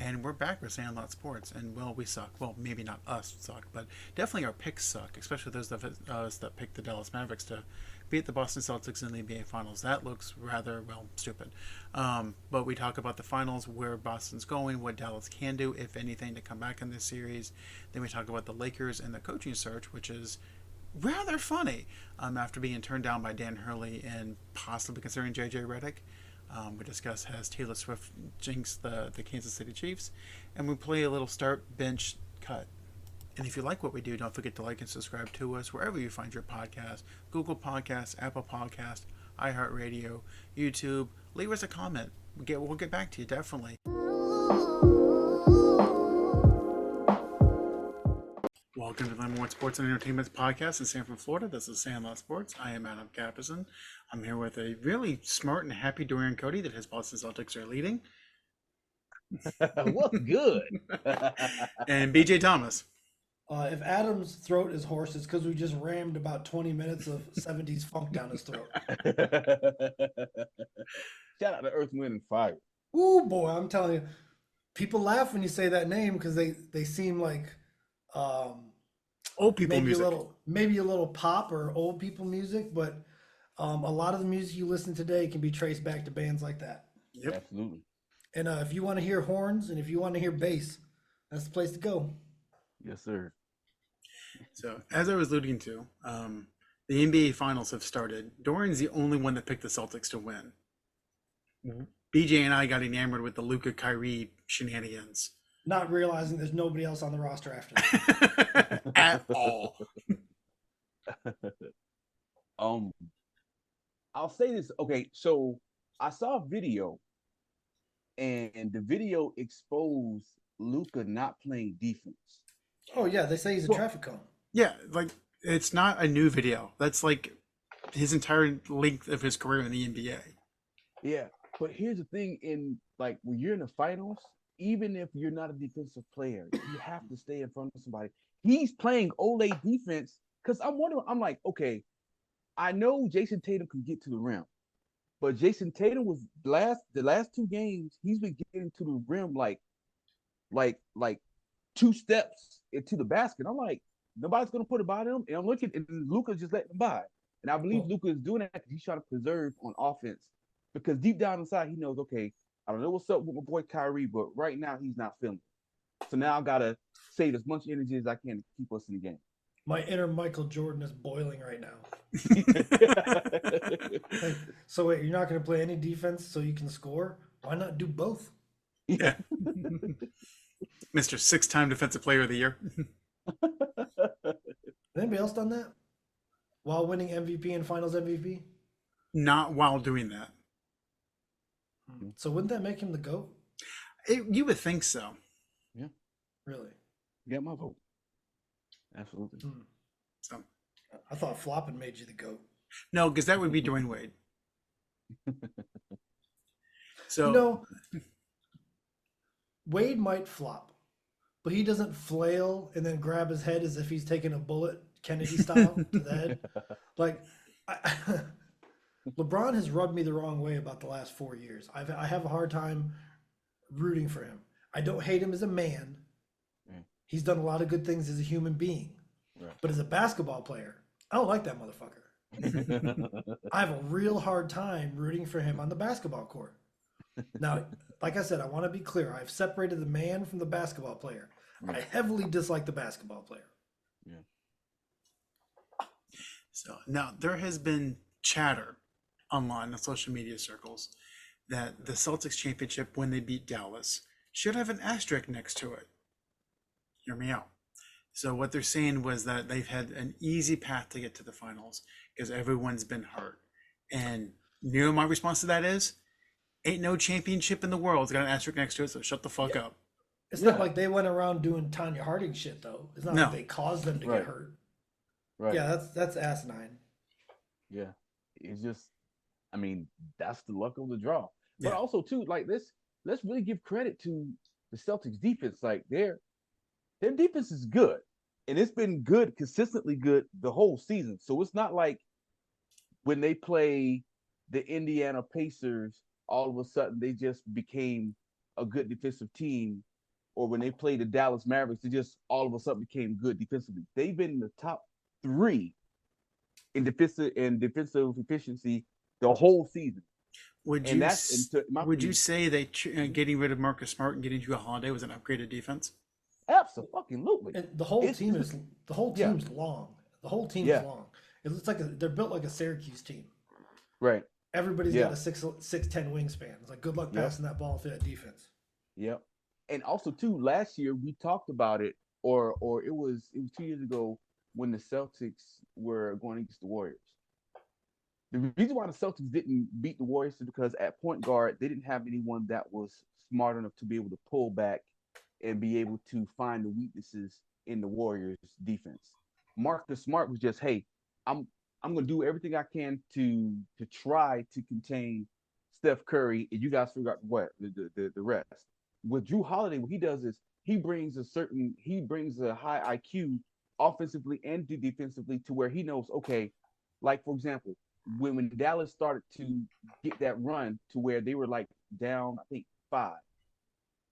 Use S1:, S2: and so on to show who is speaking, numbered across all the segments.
S1: And we're back with Sandlot Sports, and well, we suck. Well, maybe not us suck, but definitely our picks suck, especially those of us that picked the Dallas Mavericks to beat the Boston Celtics in the NBA Finals. That looks rather, well, stupid. But we talk about the finals, where Boston's going, what Dallas can do, if anything, to come back in this series. Then we talk about the Lakers and the coaching search, which is rather funny after being turned down by Dan Hurley and possibly considering JJ Redick. We discuss has Taylor Swift jinxed the Kansas City Chiefs, and we play a little start bench cut. And if you like what we do, don't forget to like and subscribe to us wherever you find your podcast: Google Podcasts, Apple Podcasts, iHeartRadio, YouTube. Leave us a comment. We'll get back to you, definitely. Welcome to the number one sports and entertainment podcast in Sanford, Florida. This is Sandlot Sports. I am Adam Capison. I'm here with a really smart and happy Dorian Cody that his Boston Celtics are leading.
S2: What's good?
S1: And BJ Thomas.
S3: If Adam's throat is hoarse, it's because we just rammed about 20 minutes of 70s funk down his throat.
S2: Shout out to Earth, Wind, and Fire.
S3: Ooh, boy, I'm telling you. People laugh when you say that name because they seem like
S1: Old people music.
S3: Maybe a little pop or old people music, but a lot of the music you listen today can be traced back to bands like that.
S1: Yep.
S2: Absolutely.
S3: And if you want to hear horns and if you want to hear bass, that's the place to go.
S2: Yes, sir.
S1: So, as I was alluding to, the NBA Finals have started. Dorian's the only one that picked the Celtics to win.
S2: Mm-hmm.
S1: BJ and I got enamored with the Luka Kyrie shenanigans.
S3: Not realizing there's nobody else on the roster after that.
S1: At all.
S2: I'll say this. Okay, so I saw a video, and the video exposed Luka not playing defense.
S3: Oh yeah, they say he's a traffic cone.
S1: Yeah, like it's not a new video. That's like his entire length of his career in the NBA.
S2: Yeah, but here's the thing: when you're in the finals, even if you're not a defensive player, you have to stay in front of somebody. He's playing Olay defense because I'm wondering. I'm like, okay, I know Jason Tatum can get to the rim, but Jason Tatum was the last two games he's been getting to the rim like 2 steps into the basket. I'm like, nobody's gonna put it by them, and I'm looking, and Luka's just letting them by. And I believe Luka is doing that because he's trying to preserve on offense. Because deep down inside, he knows, okay, I don't know what's up with my boy Kyrie, but right now he's not feeling it. So now I gotta save as much energy as I can to keep us in the game.
S3: My inner Michael Jordan is boiling right now. So wait, you're not going to play any defense so you can score? Why not do both?
S1: Yeah. Mr. 6-time Defensive Player of the Year.
S3: Anybody else done that? While winning MVP and Finals MVP?
S1: Not while doing that.
S3: So wouldn't that make him the GOAT?
S1: You would think so.
S2: Yeah.
S3: Really?
S2: Get my vote. Absolutely.
S1: So
S3: I thought flopping made you the GOAT.
S1: no, because that would be Dwayne Wade. So
S3: No. Wade might flop, but he doesn't flail and then grab his head as if he's taking a bullet, Kennedy style, to the head. Like, LeBron has rubbed me the wrong way about the last 4 years. I have a hard time rooting for him. I don't hate him as a man. He's done a lot of good things as a human being.
S2: Right.
S3: But as a basketball player, I don't like that motherfucker. I have a real hard time rooting for him on the basketball court. Now, like I said, I want to be clear. I've separated the man from the basketball player. I heavily dislike the basketball player.
S2: Yeah.
S1: So now there has been chatter online in social media circles that the Celtics championship, when they beat Dallas, should have an asterisk next to it. Hear me out. So what they're saying was that they've had an easy path to get to the finals because everyone's been hurt. And you know my response to that is, ain't no championship in the world. It's got an asterisk next to it, so shut the fuck up.
S3: It's not like they went around doing Tanya Harding shit, though. It's not
S1: No.
S3: like they caused them to get hurt.
S2: Right.
S3: Yeah, that's asinine.
S2: Yeah. It's just, I mean, that's the luck of the draw. But
S1: Yeah.
S2: also too, like let's really give credit to the Celtics defense. Like their defense is good. And it's been good, consistently good the whole season. So it's not like when they play the Indiana Pacers, all of a sudden they just became a good defensive team or when they played the Dallas Mavericks, it just all of a sudden became good defensively. They've been in the top 3 in defensive efficiency the whole season.
S1: Would
S2: And
S1: you
S2: that's into my
S1: would you
S2: opinion,
S1: say that getting rid of Marcus Smart and getting Drew Holiday was an upgraded defense?
S2: absolutely.
S3: And the whole
S2: It's
S3: team
S2: just
S3: is the whole
S2: yeah,
S3: team's long. The whole team is
S2: yeah,
S3: long. It looks like they're built like a Syracuse team.
S2: right.
S3: Everybody's got
S2: Yeah,
S3: a 6'10" wingspan. It's like good luck
S2: yep,
S3: passing that ball through that defense.
S2: yep. And also too, last year we talked about it, or it was 2 years ago when the Celtics were going against the Warriors. The reason why the Celtics didn't beat the Warriors is because at point guard they didn't have anyone that was smart enough to be able to pull back and be able to find the weaknesses in the Warriors defense. Marcus Smart was just, hey, I'm I'm gonna do everything I can to try to contain Steph Curry, and you guys figure out what the rest. With Drew Holiday, what he does is he brings a high IQ offensively and defensively to where he knows, okay, like for example, when Dallas started to get that run to where they were like down, I think 5,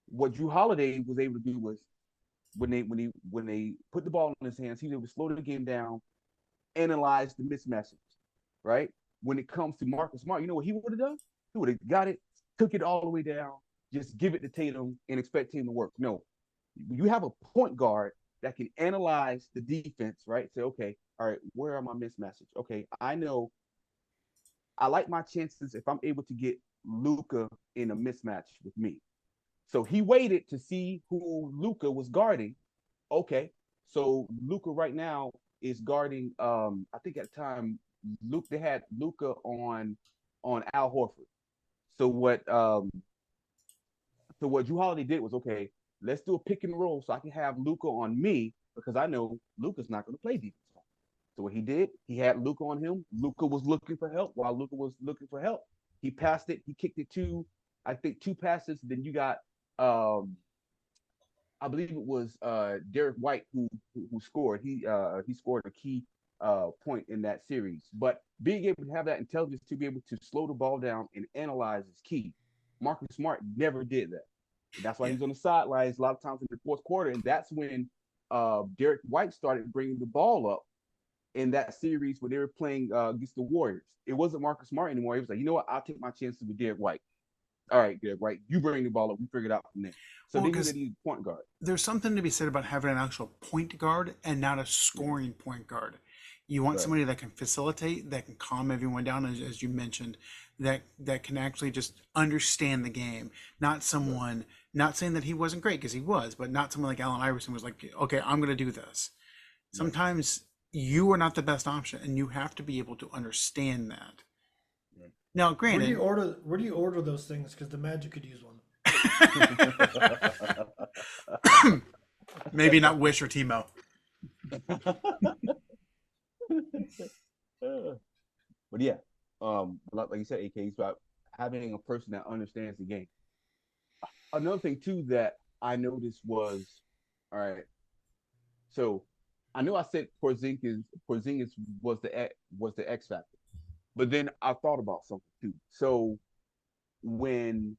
S2: what Drew Holiday was able to do was when they put the ball in his hands, he was able to slow the game down, analyze the mismatches, right? When it comes to Marcus Smart, you know what he would have done? He would have got it, took it all the way down, just give it to Tatum and expect Tatum to work. No, you have a point guard that can analyze the defense, right? Say, okay, all right, where are my mismatches? Okay, I know I like my chances if I'm able to get Luka in a mismatch with me. So he waited to see who Luka was guarding. Okay, so Luka right now is guarding. I think at the time, Luke they had Luka on Al Horford. So what Drew Holiday did was, okay, let's do a pick and roll so I can have Luka on me because I know Luka's not going to play defense. So what he did, he had Luka on him. Luka was looking for help while Luka was looking for help. He passed it. He kicked it I think 2 passes. Then you got um, I believe it was Derek White who scored. He scored a key point in that series. But being able to have that intelligence to be able to slow the ball down and analyze is key. Marcus Smart never did that. And that's why
S1: Yeah.
S2: he's on the sidelines a lot of times in the fourth quarter. And that's when Derek White started bringing the ball up in that series when they were playing against the Warriors. It wasn't Marcus Smart anymore. He was like, you know what? I'll take my chances with Derek White. All right, Derek White, you bring the ball up. We figure it out from there. So
S1: Well,
S2: they knew
S1: because
S2: they needed point guard.
S1: there's something to be said about having an actual point guard and not a
S2: Yeah,
S1: scoring point guard. You want
S2: right.
S1: somebody that can facilitate, that can calm everyone down, as you mentioned, that can actually just understand the game. Not
S2: Right.
S1: someone, not saying that he wasn't great because he was, but not someone like Allen Iverson was like, okay, I'm going to do this.
S2: Right.
S1: Sometimes you are not the best option, and you have to be able to understand that.
S2: Right.
S1: Now,
S3: Where do you
S1: granted,
S3: order? Where do you order those things? Because the Magic could use one.
S1: maybe not Wish or Timo.
S2: But yeah, like you said, AK, it's about having a person that understands the game. Another thing too that I noticed was, all right, so I know I said Porzingis was the X factor, but then I thought about something too. So when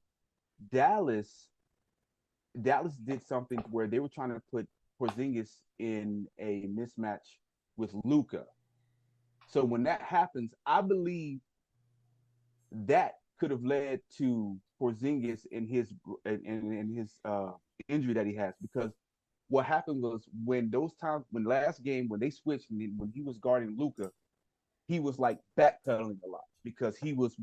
S2: Dallas Dallas did something where they were trying to put Porzingis in a mismatch with Luca. So when that happens, I believe that could have led to Porzingis in his injury that he has because what happened was when last game when they switched and when he was guarding Luca, he was like backpedaling a lot because he was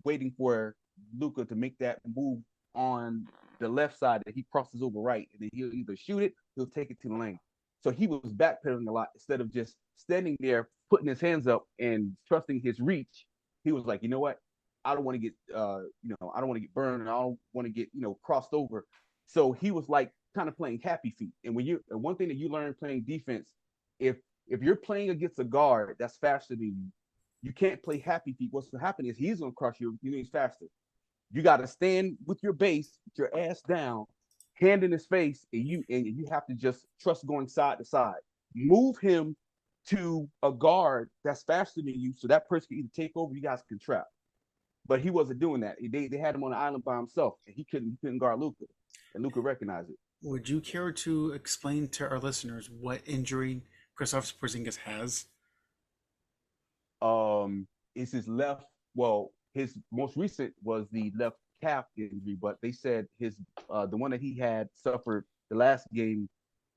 S2: waiting for Luca to make that move on the left side that he crosses over right, and then he'll either shoot it, he'll take it to the lane. So he was backpedaling a lot instead of just standing there, putting his hands up and trusting his reach. He was like, you know what? I don't want to get, I don't want to get burned, and I don't want to get, crossed over. So he was like kind of playing happy feet. And and one thing that you learn playing defense, if if you're playing against a guard that's faster than you, you can't play happy feet. What's going to happen is he's going to crush you. He's faster. You got to stand with your base, with your ass down, hand in his face, and you have to just trust going side to side. Move him to a guard that's faster than you, so that person can either take over. You guys can trap. But he wasn't doing that. They had him on the island by himself, and he couldn't guard Luka. and Luka recognized it.
S1: Would you care to explain to our listeners what injury Kristaps Porzingis has?
S2: Is his left? Well, his most recent was the left calf injury, but they said the one that he had suffered the last game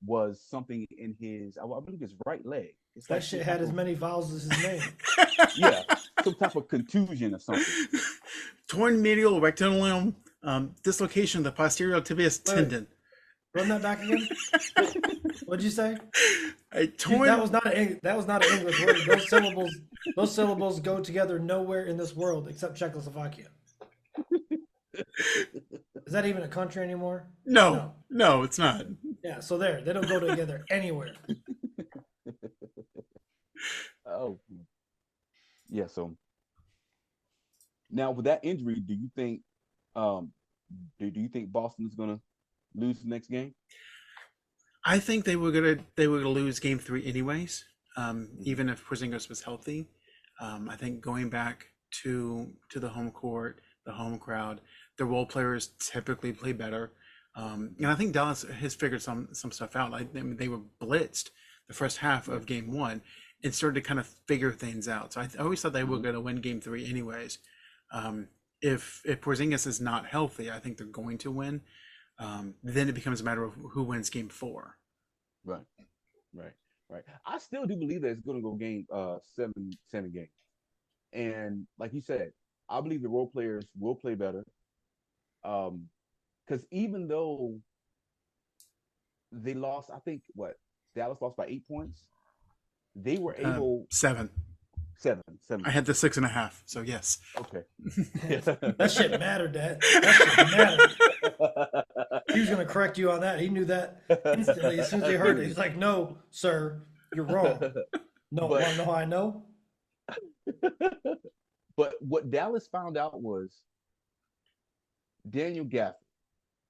S2: was something in his, I believe, his right leg. It's
S3: That
S2: like
S3: shit had as many vowels as his name.
S2: yeah, some type of contusion or something.
S1: Torn medial rectilineum dislocation of the posterior tibial tendon.
S3: Run that back again. What'd you say?
S1: Torn.
S3: That was not an English word. Those syllables go together nowhere in this world except Czechoslovakia. Is that even a country anymore?
S1: No, it's not.
S3: Yeah, so they don't go together anywhere.
S2: Oh, yeah. So now with that injury, do you think Boston is gonna lose the next game?
S1: I think they were gonna lose game 3 anyways, even if Porzingis was healthy. I think going back to the home court, the home crowd, the role players typically play better. And I think Dallas has figured some stuff out. I mean, they were blitzed the first half of game 1 and started to kind of figure things out. So I always thought they were going to win game 3 anyways. If Porzingis is not healthy, I think they're going to win. Then it becomes a matter of who wins game 4.
S2: Right. I still do believe that it's going to go game 7 games. And like you said, I believe the role players will play better. Because even though they lost, I think Dallas lost by 8 points. They were able
S1: 7.
S2: 7.
S1: I had the 6.5. So yes.
S2: Okay.
S3: That shit mattered, Dad. That shit mattered. He was gonna correct you on that. He knew that instantly as soon as he heard it. He's like, "No, sir, you're wrong." No, want to know how I know?
S2: But what Dallas found out was Daniel Gafford,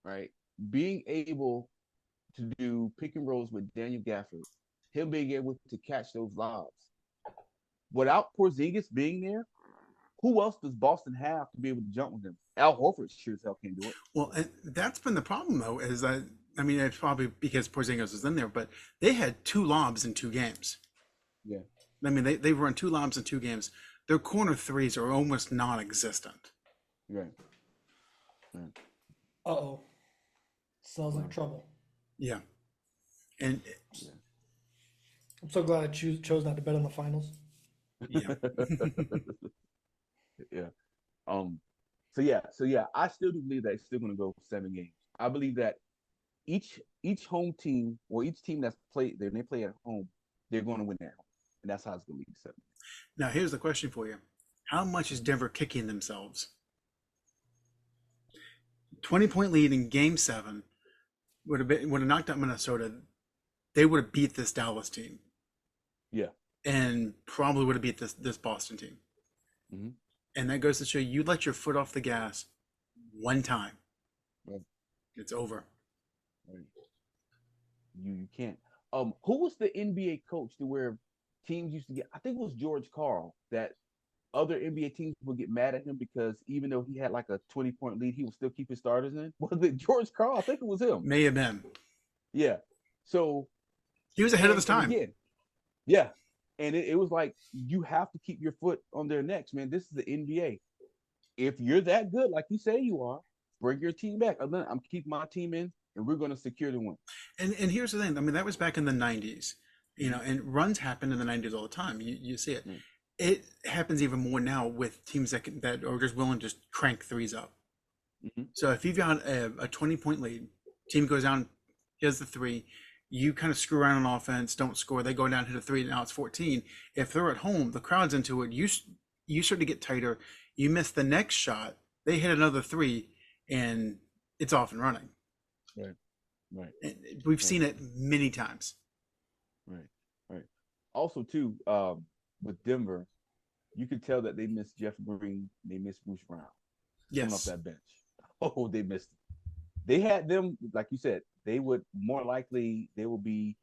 S2: right? Being able to do pick and rolls with Daniel Gafford, him being able to catch those lobs. Without Porzingis being there, who else does Boston have to be able to jump with him? Al Horford sure as hell can't do it.
S1: Well, and that's been the problem though. Is that I mean, it's probably because Porzingis was in there, but they had 2 lobs in 2 games.
S2: Yeah.
S1: I mean, they run 2 lobs in 2 games. Their corner threes are almost non-existent.
S2: Right.
S3: Uh-oh. Sounds like trouble.
S1: Yeah, and
S3: I'm so glad I chose not to bet on the finals.
S1: yeah,
S2: Yeah. So yeah, I still do believe that it's still going to go 7 games. I believe that each home team or each team that's played they play at home, they're going to win at home, and that's how it's going to be 7.
S1: Now here's the question for you: how much is Denver kicking themselves? 20-point lead in Game 7 would have knocked out Minnesota. They would have beat this Dallas team.
S2: Yeah.
S1: And probably would have beat this Boston team.
S2: Mm-hmm.
S1: And that goes to show you let your foot off the gas one time.
S2: Right.
S1: It's over.
S2: Right. You can't. Who was the NBA coach to where teams used to get? I think it was George Karl that other NBA teams would get mad at him because even though he had like a 20-point lead, he would still keep his starters in. Was it George Karl? I think it was him.
S1: May have been.
S2: Yeah. So
S1: he was ahead of his time.
S2: Again, yeah. And it was like, you have to keep your foot on their necks, man. This is the NBA. If you're that good, like you say you are, bring your team back. I'm keeping my team in, and we're going to secure the win.
S1: And here's the thing. I mean, that was back in the 90s, and runs happen in the 90s all the time. You see it. Mm. It happens even more now with teams that are just willing to just crank threes up. Mm-hmm. So if you've got a 20-point lead, team goes down, here's the 3. You kind of screw around on offense, don't score. They go down, hit a 3, now it's 14. If they're at home, the crowd's into it. You start to get tighter. You miss the next shot. They hit another 3, and it's off and running.
S2: Right.
S1: And we've seen it many times.
S2: Right. Also, too, with Denver, you could tell that they miss Jeff Green. They miss Bruce Brown.
S1: Yes.
S2: Coming off that bench. Oh, they missed it. They had them, like you said, they would more likely, they will be,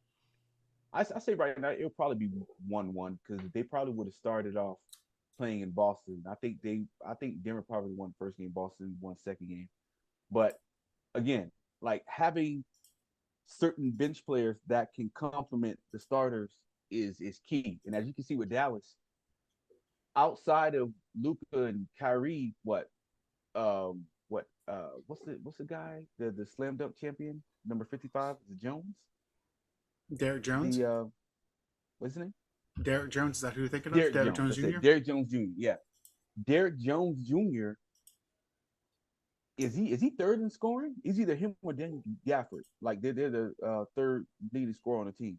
S2: I say right now, it'll probably be 1-1 because they probably would have started off playing in Boston. I think Denver probably won the first game, Boston won the second game. But again, like having certain bench players that can complement the starters is key. And as you can see with Dallas, outside of Luka and Kyrie, what's the guy, the slam dunk champion, number 55, is it Jones?
S1: Derek Jones.
S2: The what's his name?
S1: Derek Jones. Is that who you're thinking of?
S2: Derek
S1: Derek
S2: Jones.
S1: Jones
S2: That's
S1: Jr.
S2: it. Derek Jones Jr. Yeah. Derek Jones Jr. Is he third in scoring? It's either him or Daniel Gafford. Like they're the third leading scorer on the team.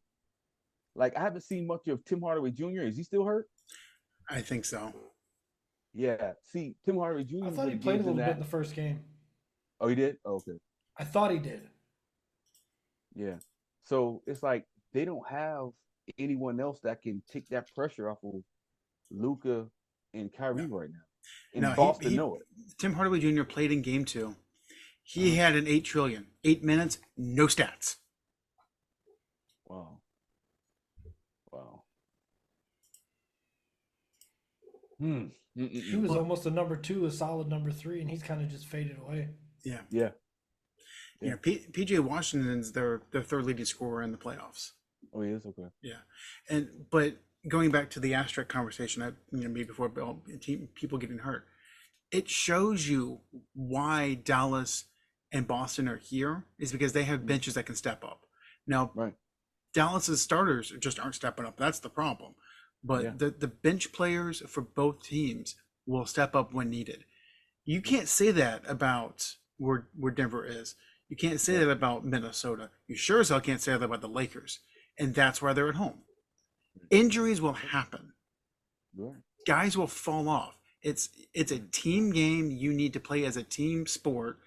S2: Like I haven't seen much of Tim Hardaway Jr. Is he still hurt?
S1: I think so.
S2: Yeah. See, Tim Hardaway Jr.
S3: I thought he played a little bit in the first game.
S2: Oh, he did? Oh, okay.
S3: I thought he did.
S2: Yeah. So it's like they don't have anyone else that can take that pressure off of Luka and Kyrie right now. And
S1: No,
S2: Boston know it.
S1: Tim Hardaway Jr. played in game 2. He had an 8 trillion, 8 minutes, no stats.
S2: Wow. Wow.
S3: He was almost a number 2, a solid number 3, and he's kind of just faded away.
S1: Yeah.
S2: Yeah.
S1: You know, PJ Washington's their third leading scorer in the playoffs.
S2: Oh, he is? Okay.
S1: Yeah, but going back to the asterisk conversation that made before about people getting hurt, it shows you why Dallas and Boston are here is because they have benches that can step up. Now,
S2: Right.
S1: Dallas's starters just aren't stepping up. That's the problem. But the bench players for both teams will step up when needed. You can't say that about where Denver is. You can't say that about Minnesota. You sure as hell can't say that about the Lakers. And that's why they're at home. Injuries will happen.
S2: Right.
S1: Guys will fall off. It's a team game. You need to play as a team sport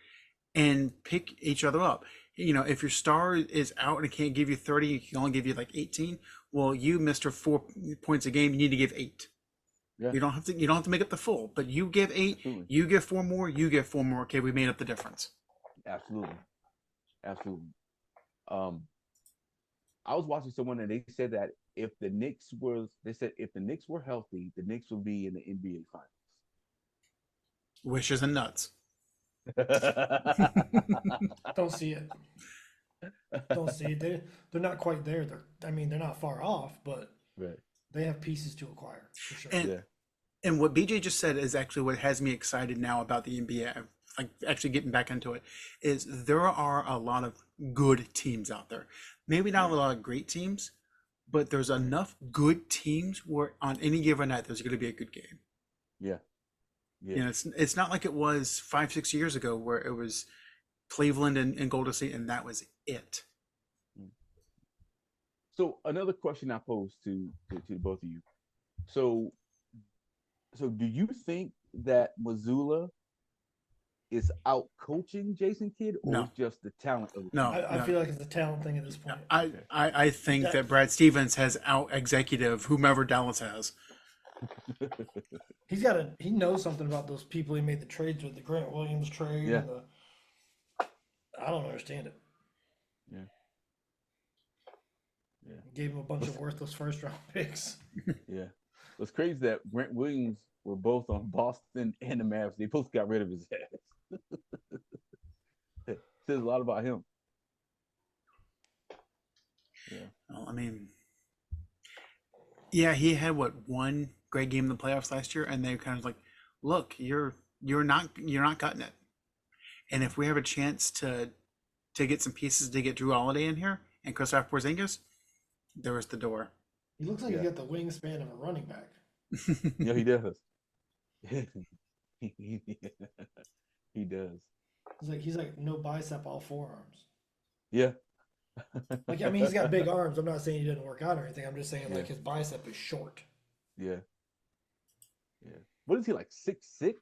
S1: and pick each other up. You know, if your star is out and can't give you 30, he can only give you like 18. Well, you, Mr. 4 points a game, you need to give 8.
S2: Yeah.
S1: You don't have to make up the full, but you give 8,
S2: Absolutely.
S1: you give 4 more, you give 4 more. Okay, we made up the difference.
S2: Absolutely. I was watching someone and they said that if the Knicks were healthy, the Knicks would be in the NBA
S1: Wishes and nuts.
S2: Finals.
S3: Don't see it. Don't see it. They're not quite there. They're not far off, but
S2: Right.
S3: they have pieces to acquire for sure.
S1: And and what BJ just said is actually what has me excited now about the NBA. Like actually getting back into it, is there are a lot of good teams out there. Maybe not a lot of great teams, but there's enough good teams where on any given night there's going to be a good game.
S2: Yeah.
S1: You know, it's not like it was 5-6 years ago where it was Cleveland and Golden State and that was it.
S2: So another question I pose to both of you. So do you think that Missoula is out coaching Jason Kidd, or
S1: No.
S2: it's just the talent of the
S1: No,
S3: I feel like it's a talent thing at this point.
S1: I think that Brad Stevens has out executive whomever Dallas has.
S3: He knows something about those people he made the trades with, the Grant Williams trade.
S2: Yeah.
S3: And I don't understand it.
S2: Yeah.
S3: Gave him a bunch of worthless first round picks.
S2: Yeah. What's crazy is that Grant Williams were both on Boston and the Mavs. They both got rid of his ass. Says a lot about him. Yeah.
S1: Well, I mean, yeah, he had one great game in the playoffs last year, and they kind of like, look, you're not cutting it. And if we have a chance to get some pieces to get Drew Holiday in here and Kristaps Porzingis, there is the door.
S3: He looks like he got the wingspan of a running back.
S2: Yeah, he does. He does.
S3: He's like no bicep, all forearms.
S2: Yeah.
S3: Like, I mean, he's got big arms. I'm not saying he didn't work out or anything. I'm just saying like
S2: Yeah.
S3: his bicep is short.
S2: Yeah. Yeah. What is he, like 6'6"?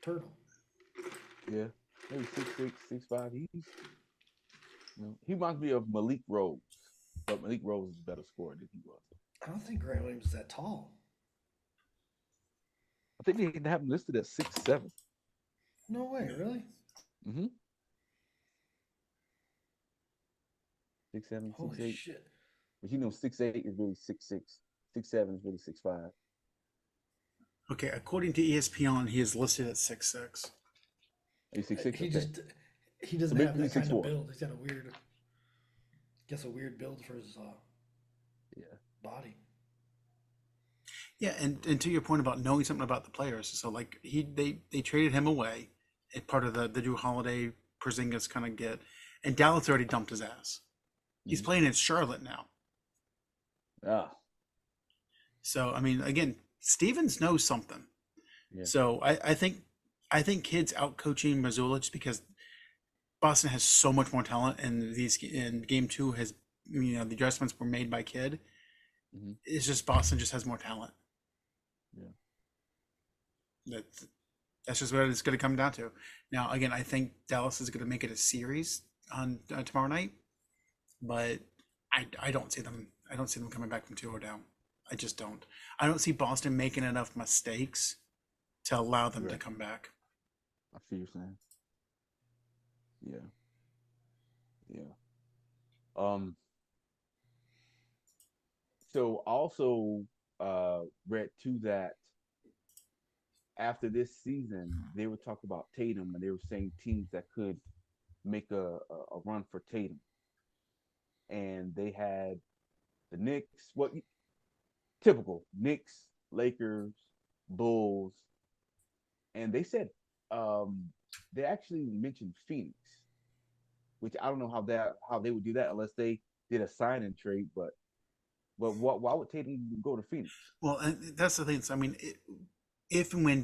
S3: Turtle.
S2: Yeah. Maybe 6'6", 6'5". He reminds me of Malik Rose. But Malik Rose is a better scorer than he was.
S3: I don't think Grant Williams is that tall.
S2: I think they have him listed at 6'7".
S3: No way, really?
S2: Mm-hmm. 6'7",
S3: Holy
S2: 6'8".
S3: shit.
S2: But 6'8" is really 6'6". 6'7" is really 6'5".
S1: Okay, according to ESPN, he is listed at 6'6".
S2: Are you 6'6"?
S3: He
S2: Okay.
S3: just he doesn't
S2: So
S3: have
S2: maybe
S3: that kind of
S2: 6'4".
S3: build. He's got a weird build for his
S2: Yeah.
S3: body.
S1: Yeah, and to your point about knowing something about the players, so like they traded him away, part of the Drew Holiday Porzingis kind of get, and Dallas already dumped his ass. He's
S2: Mhm.
S1: playing in Charlotte now.
S2: Ah.
S1: So I mean, again, Stevens knows something.
S2: Yeah.
S1: So I think kids out coaching Missoula just because Boston has so much more talent, and in game two has the adjustments were made by Kid.
S2: Mhm.
S1: It's just Boston just has more talent.
S2: Yeah.
S1: That's just what it's going to come down to. Now, again, I think Dallas is going to make it a series on tomorrow night, but I don't see them. I don't see them coming back from 2-0 down. I just don't. I don't see Boston making enough mistakes to allow them to
S2: Right.
S1: come back.
S2: I see you're saying. Yeah. Yeah. So also read too that after this season they were talking about Tatum, and they were saying teams that could make a run for Tatum, and they had the Knicks, typical Knicks, Lakers, Bulls, and they said they actually mentioned Phoenix, which I don't know how they would do that unless they did a sign and trade, but why would Tatum go to Phoenix?
S1: Well, and that's the thing. So, I mean, if and when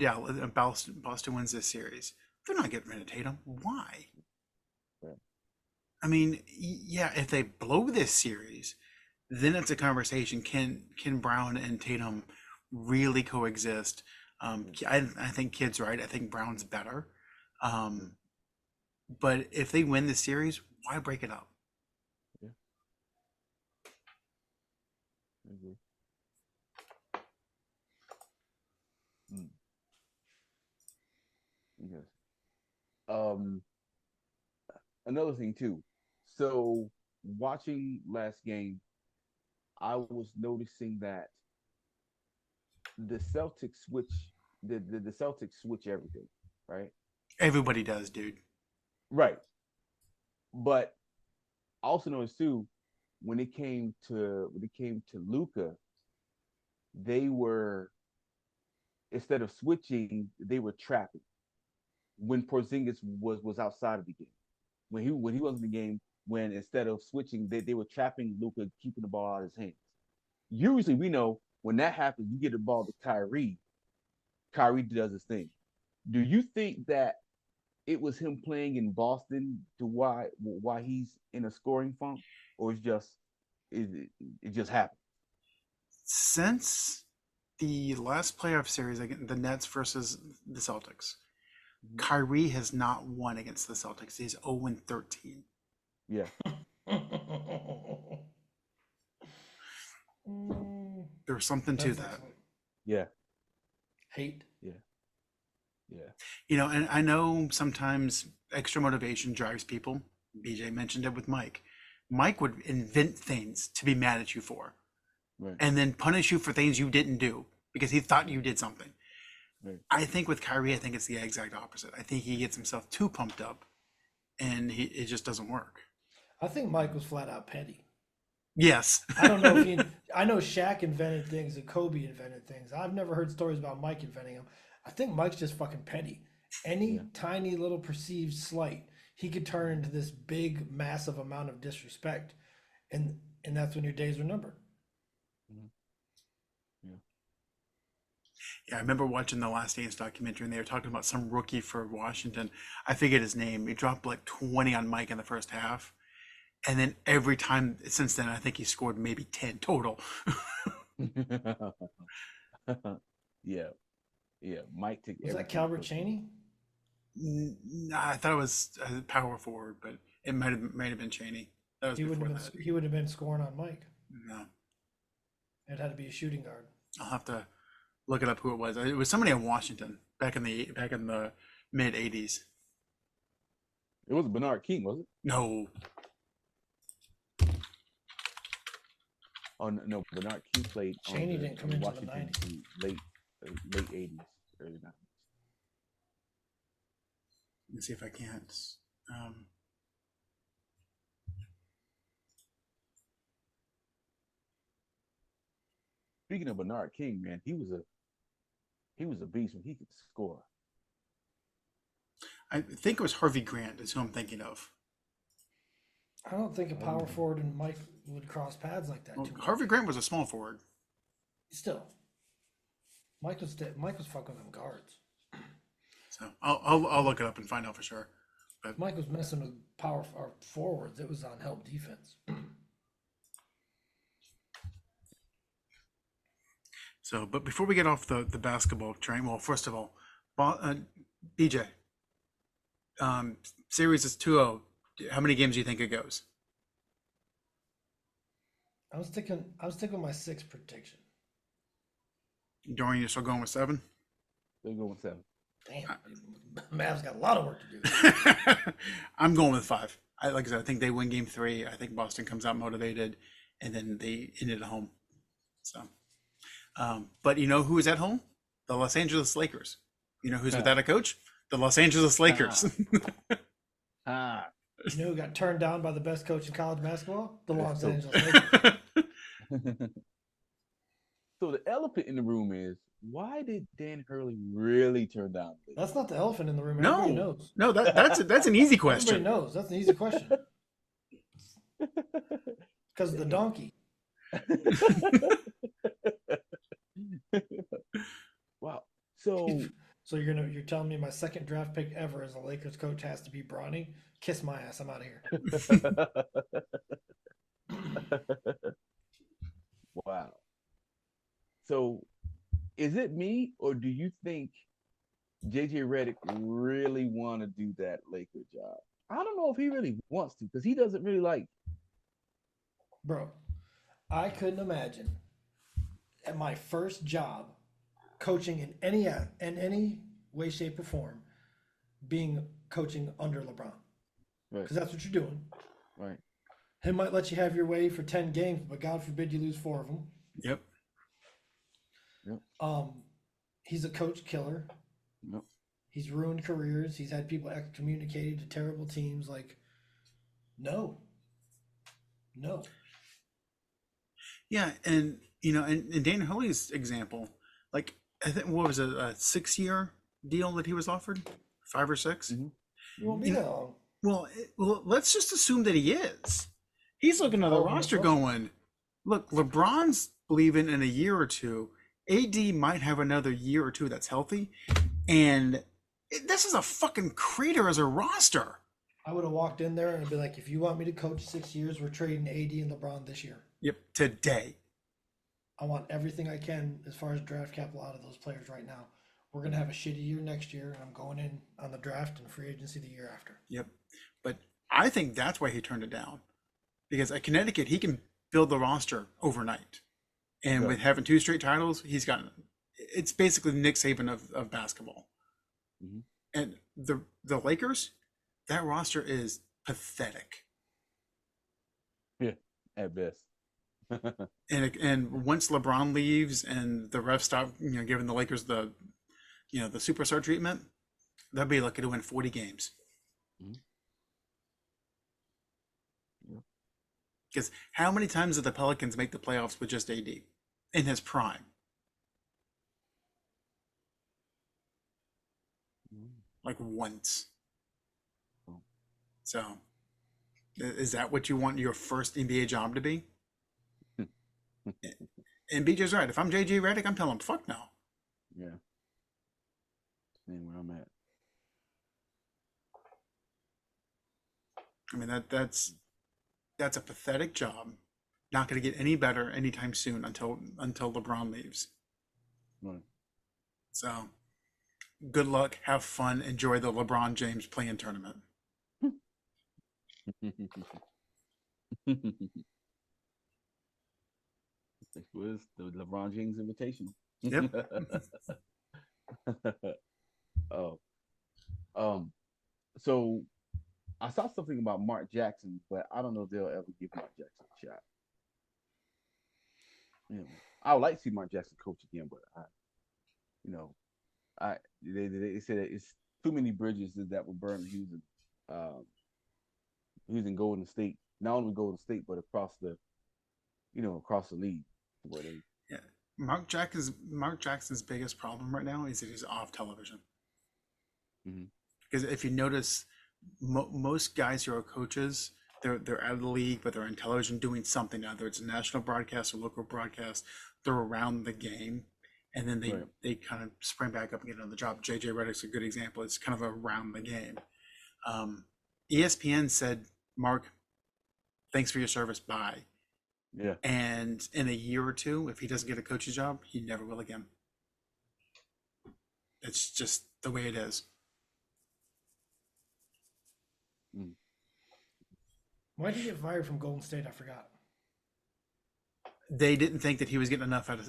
S1: Boston wins this series, they're not getting rid of Tatum. Why?
S2: Right.
S1: I mean, yeah, if they blow this series, then it's a conversation. Can Brown and Tatum really coexist? I think Kid's right. I think Brown's better. But if they win the series, why break it up?
S2: Yeah. I agree. Yes. Um, Another thing too. So watching last game, I was noticing that the Celtics switch the Celtics switch everything, right?
S1: Everybody does, dude.
S2: Right. But I also noticed too, when it came to Luca, they were, instead of switching, they were trapping. When Porzingis was outside of the game, when he wasn't in the game, when instead of switching, they were trapping Luca, keeping the ball out of his hands. Usually, we know when that happens, you get the ball to Kyrie. Kyrie does his thing. Do you think that it was him playing in Boston to why he's in a scoring funk, or it just happened?
S1: Since the last playoff series, the Nets versus the Celtics,
S2: Mhm.
S1: Kyrie has not won against the Celtics. He's 0-13.
S2: Yeah.
S1: There's something to
S3: That's
S1: that.
S2: Yeah.
S3: hate.
S2: Yeah. Yeah.
S1: And I know sometimes extra motivation drives people. BJ mentioned it with Mike. Mike would invent things to be mad at you for,
S2: Right.
S1: and then punish you for things you didn't do because he thought you did something.
S2: Right.
S1: I think with Kyrie, I think it's the exact opposite. I think he gets himself too pumped up, and it just doesn't work.
S3: I think Mike was flat out petty.
S1: Yes.
S3: I don't know if I know Shaq invented things and Kobe invented things. I've never heard stories about Mike inventing them. I think Mike's just fucking petty. Any
S2: Yeah.
S3: tiny little perceived slight, he could turn into this big, massive amount of disrespect, and that's when your days are numbered.
S1: Yeah, I remember watching the Last Dance documentary, and they were talking about some rookie for Washington. I forget his name. He dropped like 20 on Mike in the first half. And then every time since then, I think he scored maybe 10 total.
S2: Yeah. Yeah. Mike took
S3: Was that
S2: everything
S3: Calvert
S2: personal.
S3: Chaney?
S1: Nah, I thought it was a power forward, but it might have been Cheney. That was
S3: He
S1: before
S3: wouldn't have
S1: that.
S3: been. He would have been scoring on Mike.
S1: No,
S3: It had to be a shooting guard.
S1: I'll have to look it up who it was. It was somebody in Washington back in the mid '80s.
S2: It was Bernard King, was it?
S1: No,
S2: Oh no, Bernard King played
S3: Chaney didn't come
S2: in
S3: into the
S2: Washington
S3: 90s.
S2: in late '80s, early '90s.
S1: let me see if I can't Um,
S2: Speaking of Bernard King, man, he was a beast when he could score.
S1: I think it was Harvey Grant is who I'm thinking of.
S3: I don't think a power
S2: Um,
S3: forward and Mike would cross paths like that
S1: Well,
S3: too much.
S1: Harvey Grant was a small forward.
S3: Still, Mike was fucking them guards.
S1: So I'll look it up and find out for sure.
S3: Mike was messing with power or forwards. It was on help defense.
S1: So, but before we get off the basketball train, well, first of all, BJ, series is 2-0. How many games do you think it goes?
S3: I was sticking with my 6 prediction.
S1: Dorian, you're still going with 7?
S2: They're going 7.
S3: Damn, Mavs got a lot of work to do.
S1: I'm going with 5. Like I said, I think they win game 3. I think Boston comes out motivated, and then they end it at home. So, but you know who is at home? The Los Angeles Lakers. You know who's without a coach? The Los Angeles Lakers.
S2: Ah.
S3: You know who got turned down by the best coach in college basketball? The Los Angeles Lakers.
S2: So the elephant in the room is, why did Dan Hurley really turn down the Lakers?
S3: That's not the elephant in the room. Everybody
S1: No,
S3: knows.
S1: no, that's an easy
S3: Everybody
S1: question.
S3: knows. That's an easy question. Because of the donkey.
S2: Wow. So
S3: So you're telling me my second draft pick ever as a Lakers coach has to be Bronny? Kiss my ass. I'm out of here.
S2: wow. So is it me, or do you think JJ Redick really want to do that Laker job? I don't know if he really wants to, because he doesn't really like.
S3: Bro, I couldn't imagine at my first job coaching in any way, shape, or form being coaching under LeBron.
S2: Right.
S3: Because that's what you're doing.
S2: Right.
S3: He might let you have your way for 10 games, but God forbid you lose 4 of them.
S1: Yep.
S3: He's a coach killer.
S2: Yep.
S3: He's ruined careers. He's had people excommunicated to terrible teams. Like, no.
S1: Yeah, and you know, in Dan Hurley's example, like I think what was it, a 6-year deal that he was offered, 5 or 6?
S2: Mhm.
S3: You won't be that long.
S1: Well, let's just assume that he is. He's looking at the
S3: Oh,
S1: roster
S3: that's
S1: going, look, LeBron's believing in a year or two. AD might have another year or two that's healthy, and this is a fucking crater as a roster.
S3: I would have walked in there and I'd be like, if you want me to coach 6 years, we're trading AD and LeBron this year.
S1: Yep, today.
S3: I want everything I can as far as draft capital out of those players right now. We're going to have a shitty year next year, and I'm going in on the draft and free agency the year after.
S1: Yep. But I think that's why he turned it down. Because at Connecticut, he can build the roster overnight. And
S2: Right.
S1: with having 2 straight titles, it's basically the Nick Saban of basketball.
S2: Mhm.
S1: And the Lakers, that roster is pathetic.
S2: Yeah, at best.
S1: And once LeBron leaves and the refs stop, giving the Lakers the superstar treatment, they'll be lucky to win 40 games.
S2: Mhm. Yeah.
S1: Because how many times did the Pelicans make the playoffs with just AD in his prime?
S2: Mhm.
S1: Like once.
S2: Oh.
S1: So, is that what you want your first NBA job to be? And BJ's right. If I'm JJ Redick, I'm telling him, fuck no.
S2: Yeah. Same where I'm at.
S1: I mean that's a pathetic job. Not going to get any better anytime soon until LeBron leaves.
S2: Right.
S1: So, good luck, have fun, enjoy the LeBron James play-in tournament.
S2: This was the LeBron James invitation.
S1: Yep.
S2: Oh. So I saw something about Mark Jackson, but I don't know if they'll ever give Mark Jackson a shot. I would like to see Mark Jackson coach again, but they said it's too many bridges that were burned. He was He's in Golden State, not only Golden State, but across across the league. Where they,
S1: Yeah. Mark Jackson's biggest problem right now is that he's off television.
S2: Mhm.
S1: Because if you notice, most guys who are coaches, they're out of the league, but they're on television doing something. Either it's a national broadcast or local broadcast. They're around the game, and then
S2: Right.
S1: they kind of spring back up and get another job. JJ Redick's a good example. It's kind of around the game. ESPN said, "Mark, thanks for your service. Bye."
S2: yeah,
S1: And in a year or two, if he doesn't get a coaching job, he never will again. It's just the way it is.
S3: Why did he get fired from Golden State? I forgot.
S1: They didn't think that he was getting enough out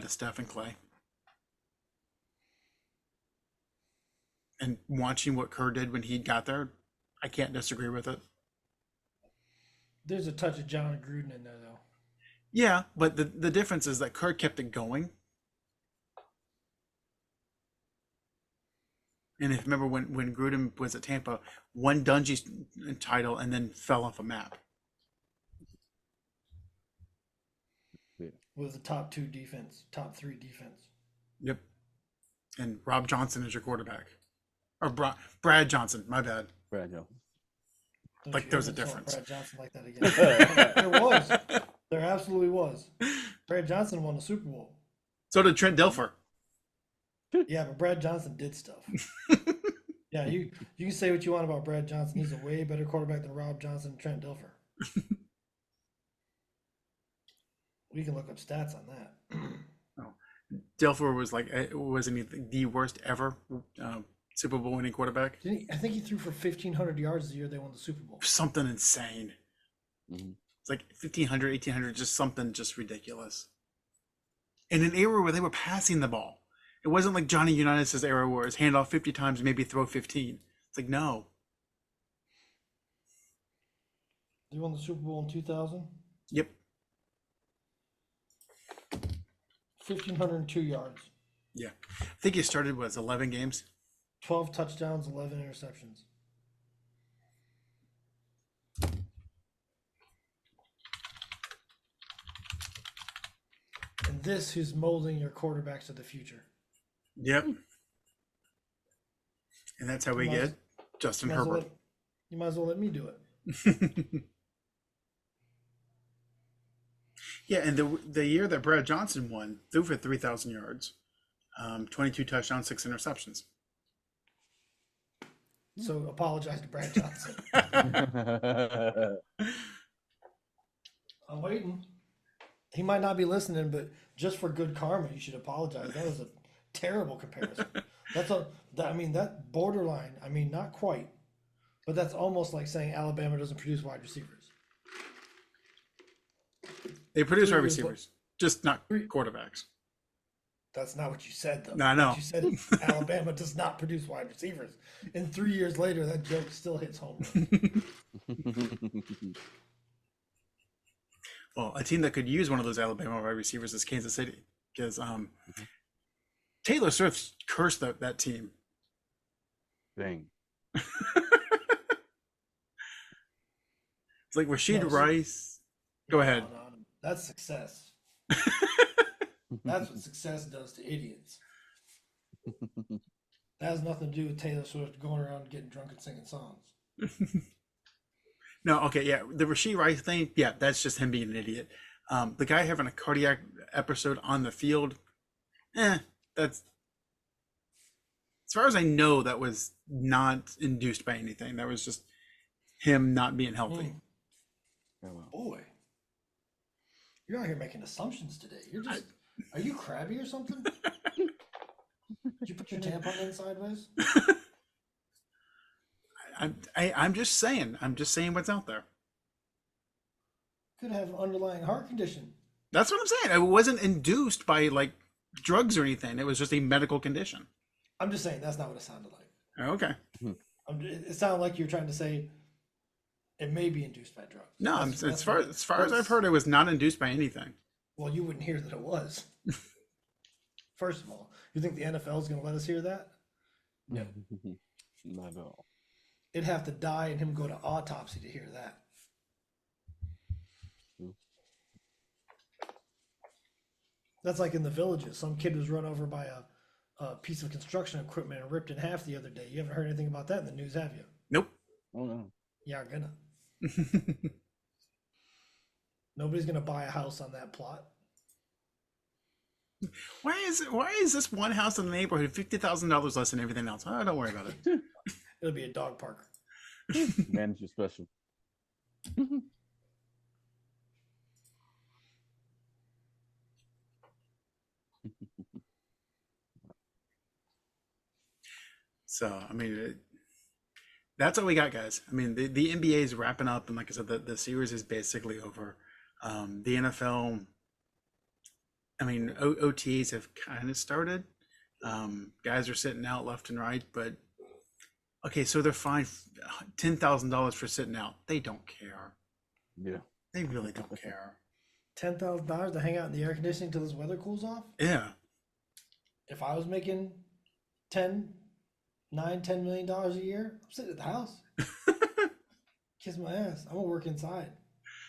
S1: of Steph and Clay. And watching what Kerr did when he got there, I can't disagree with it.
S3: There's a touch of John Gruden in there, though.
S1: Yeah, but the difference is that Kerr kept it going. And if you remember when Gruden was at Tampa, won Dungy's title and then fell off a map.
S3: With the top 3 defense.
S1: Yep. And Rob Johnson is your quarterback. Or Brad Johnson, my bad.
S2: Brad Jones.
S3: Don't
S1: Like,
S3: you
S1: there's a
S3: ever insult
S1: difference.
S3: Brad Johnson like that again. There was. There absolutely was. Brad Johnson won the Super Bowl.
S1: So did Trent Dilfer.
S3: Yeah, but Brad Johnson did stuff. Yeah, you can say what you want about Brad Johnson. He's a way better quarterback than Rob Johnson and Trent Dilfer. We can look up stats on that.
S1: Dilfer was wasn't he the worst ever Super Bowl winning quarterback?
S3: I think he threw for 1,500 yards the year they won the Super Bowl.
S1: Something insane.
S2: Mhm.
S1: It's like 1,500, 1,800, just something just ridiculous. In an era where they were passing the ball. It wasn't like Johnny Unitas' era where it's hand off 50 times, maybe throw 15. It's like, no.
S3: They won the Super Bowl in 2000.
S1: Yep.
S3: 1,502 yards.
S1: Yeah. I think he started, 11 games?
S3: 12 touchdowns, 11 interceptions. And this is molding your quarterbacks of the future.
S1: Yep. And that's how we
S3: You might
S1: get
S3: as-
S1: Justin
S3: You might as well
S1: Herbert.
S3: you might as well let me do it.
S1: Yeah, and the year that Brad Johnson won, threw for 3,000 yards, 22 touchdowns, 6 interceptions.
S3: So apologize to Brad Johnson. I'm waiting. He might not be listening, but just for good karma, you should apologize. That was a terrible comparison. That borderline. I mean, not quite, but that's almost like saying Alabama doesn't produce wide receivers.
S1: They produce wide
S3: 3 years
S1: receivers, just not quarterbacks.
S3: That's not what you said, though.
S1: No, I know.
S3: What you said Alabama does not produce wide receivers. And 3 years later, that joke still hits home.
S1: Well, a team that could use one of those Alabama wide receivers is Kansas City, because Taylor Swift cursed that team.
S2: Dang.
S1: It's like Rashid
S3: No,
S1: Rice. Go ahead.
S3: No. That's success. That's what success does to idiots. That has nothing to do with Taylor Swift going around getting drunk and singing songs.
S1: No, okay, yeah, the Rashid Rice thing, yeah, that's just him being an idiot. The guy having a cardiac episode on the field, that's, as far as I know, that was not induced by anything. That was just him not being healthy.
S2: Oh, wow.
S3: Boy, you're out here making assumptions today. Are you crabby or something? Did you put your tampon in sideways?
S1: I'm just saying what's out there.
S3: Could have an underlying heart condition.
S1: That's what I'm saying. It wasn't induced by like drugs or anything. It was just a medical condition.
S3: I'm just saying that's not what it sounded like.
S1: Okay.
S3: It sounded like you were trying to say it may be induced by drugs.
S1: No,
S3: That's
S1: as far
S3: what-
S1: as I've heard, it was not induced by anything.
S3: Well, you wouldn't hear that it was. First of all, you think the NFL is going to let us hear that? No.
S2: Not at all.
S3: it'd have to die and him go to autopsy to hear that.
S2: Hmm.
S3: That's like in the Villages. Some kid was run over by a piece of construction equipment and ripped in half the other day. You haven't heard anything about that in the news, have you?
S1: Nope.
S2: Oh no.
S3: Yeah, I'm gonna. Nobody's gonna buy a house on that plot.
S1: Why is this one house in the neighborhood $50,000 less than everything else? Oh, don't worry about it.
S3: It'll be a dog park.
S2: Manager special.
S1: So, I mean, that's all we got, guys. I mean, the NBA is wrapping up, and like I said, the series is basically over. The NFL, I mean, OTAs have kind of started. Guys are sitting out left and right, but okay, so they're fined $10,000 for sitting out. They don't care.
S2: Yeah.
S1: They really don't care.
S3: $10,000 to hang out in the air conditioning till this weather cools off?
S1: Yeah.
S3: If I was making $10 million a year, I'm sitting at the house. Kiss my ass. I'm gonna work inside.